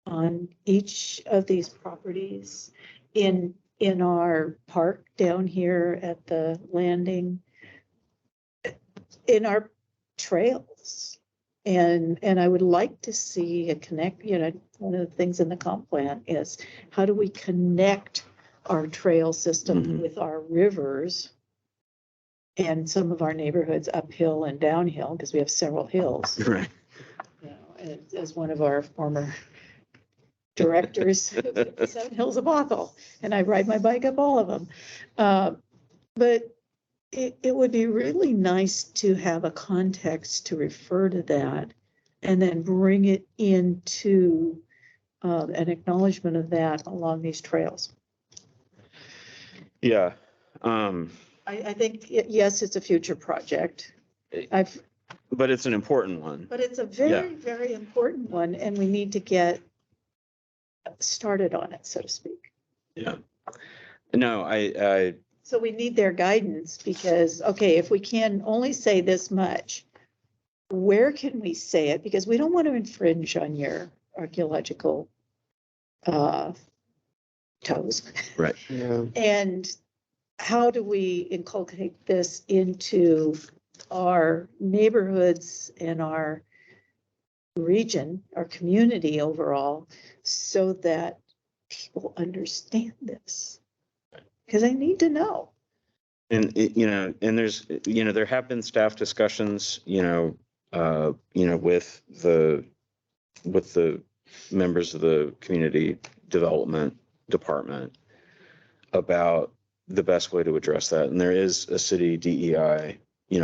on each of these properties, in our park down here at the landing, in our trails. And I would like to see a connect, one of the things in the comp plan is how do we connect our trail system Mhm. with our rivers and some of our neighborhoods uphill and downhill, because we have several hills. Right. As one of our former directors, 7 Hills of Bothell, and I ride my bike up all of them. But it would be really nice to have a context to refer to that and then bring it into an acknowledgement of that along these trails. Yeah. I think, yes, it's a future project. But it's an important one. But it's a very, very important one, and we need to get started on it, so to speak. Yeah. No, I So we need their guidance because, okay, if we can only say this much, where can we say it? Because we don't want to infringe on your archaeological toes. Right. Yeah. And how do we inculcate this into our neighborhoods and our region, our community overall, so that people understand this? Because I need to know. And and there's, there have been staff discussions, with the members of the community development department about the best way to address that. And there is a city DEI,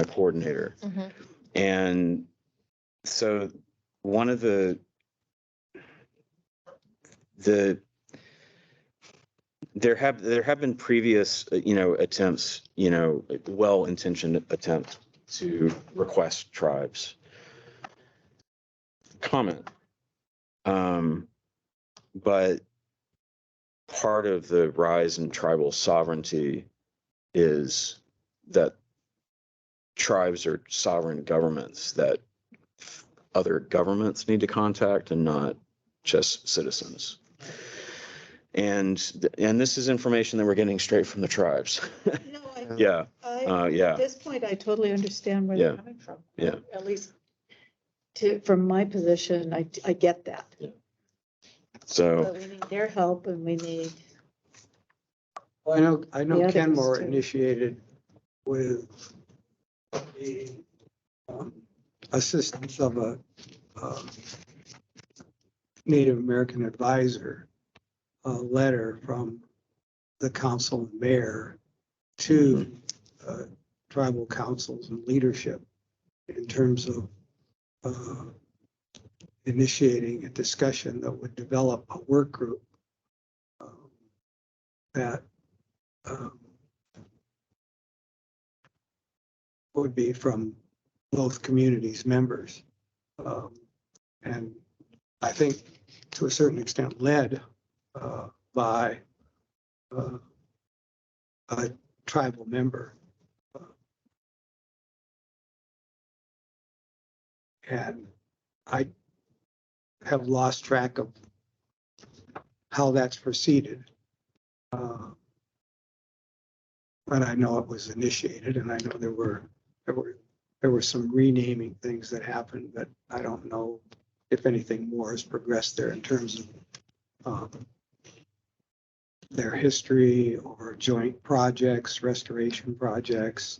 coordinator. Mhm. And so one of the there have been previous, attempts, well-intentioned attempts to request tribes comment. But part of the rise in tribal sovereignty is that tribes are sovereign governments that other governments need to contact and not just citizens. And this is information that we're getting straight from the tribes. Yeah. Yeah. At this point, I totally understand where Yeah. they're coming from. Yeah. At least from my position, I get that. Yeah. So, But we need their help and we need. Well, I know The others, Kenmore too. initiated with the assistance of a Native American advisor letter from the council and mayor to tribal councils and leadership in terms of initiating a discussion that would develop a work group that would be from both communities' members. And I think to a certain extent led by a tribal member. And I have lost track of how that's proceeded. But I know it was initiated, and I know there were some renaming things that happened, but I don't know if anything more has progressed there in terms of their history or joint projects, restoration projects,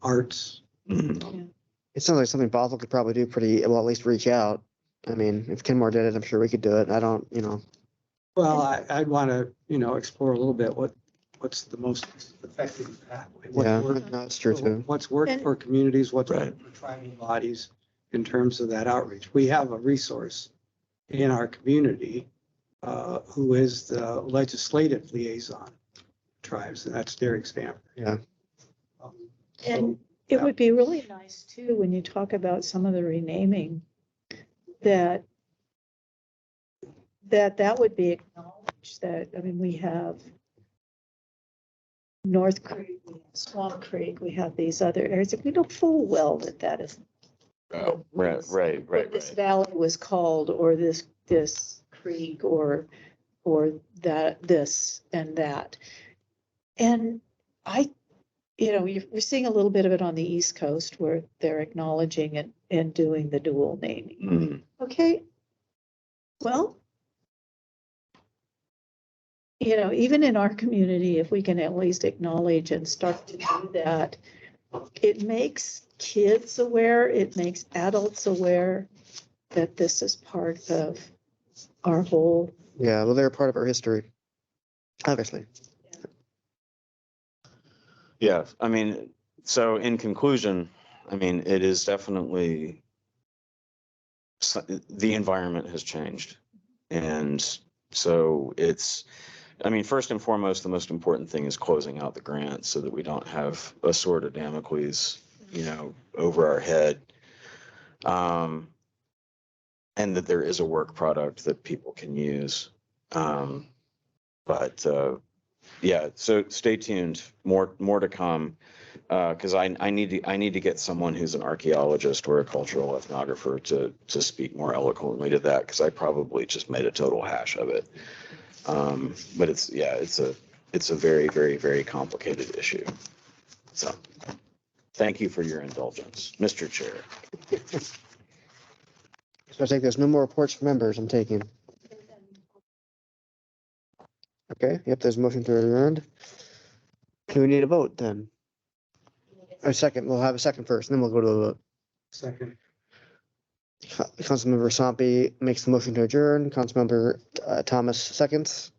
arts. It sounds like something Bothell could probably do pretty well, at least reach out. I mean, if Kenmore did it, I'm sure we could do it. I don't, Well, I'd want to, explore a little bit what's the most effective pathway. Yeah, that's true too. What's worked for communities, what's worked for tribal bodies in terms of that outreach. We have a resource in our community who is the legislative liaison tribes, and that's Derek Stanford. Yeah. And it would be really nice too, when you talk about some of the renaming, that would be acknowledged that, I mean, we have North Creek, we have Swamp Creek, we have these other areas. We know full well that is. Oh, right. What this valley was called, or this creek, or that, this and that. And we're seeing a little bit of it on the East Coast where they're acknowledging it and doing the dual naming. Okay. Well, even in our community, if we can at least acknowledge and start to do that, it makes kids aware, it makes adults aware that this is part of our whole. Yeah, well, they're part of our history, obviously. Yeah, I mean, so in conclusion, I mean, it is definitely, the environment has changed. And so first and foremost, the most important thing is closing out the grant so that we don't have a sword of Damocles, over our head. And that there is a work product that people can use. Yeah, so stay tuned, more to come. Because I need to get someone who's an archaeologist or a cultural ethnographer to speak more eloquently to that, because I probably just made a total hash of it. But it's a very, very, very complicated issue. So thank you for your indulgence, Mr. Chair. So I take there's no more reports from members I'm taking. Okay, yep, there's a motion to adjourn. Do we need a vote then? A second, we'll have a second first, and then we'll go to the vote. Second. Councilmember Sompi makes the motion to adjourn. Councilmember Thomas seconds.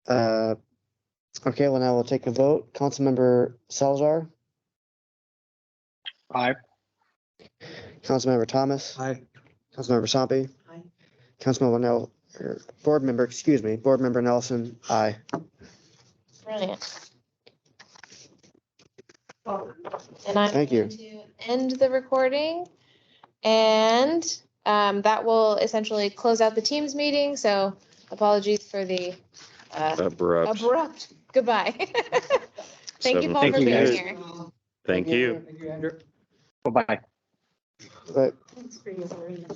Okay, well now we'll take a vote. Councilmember Salazar. Aye. Councilmember Thomas. Aye. Councilmember Sompi. Aye. Councilmember Board Member Nelson. Aye. Brilliant. And I'm Thank you. going to end the recording, and that will essentially close out the Teams meeting. So apologies for the abrupt goodbye. Thank you, Paul, for being here. Thank you. Thank you, Andrew. Bye-bye. Right. Thanks for your.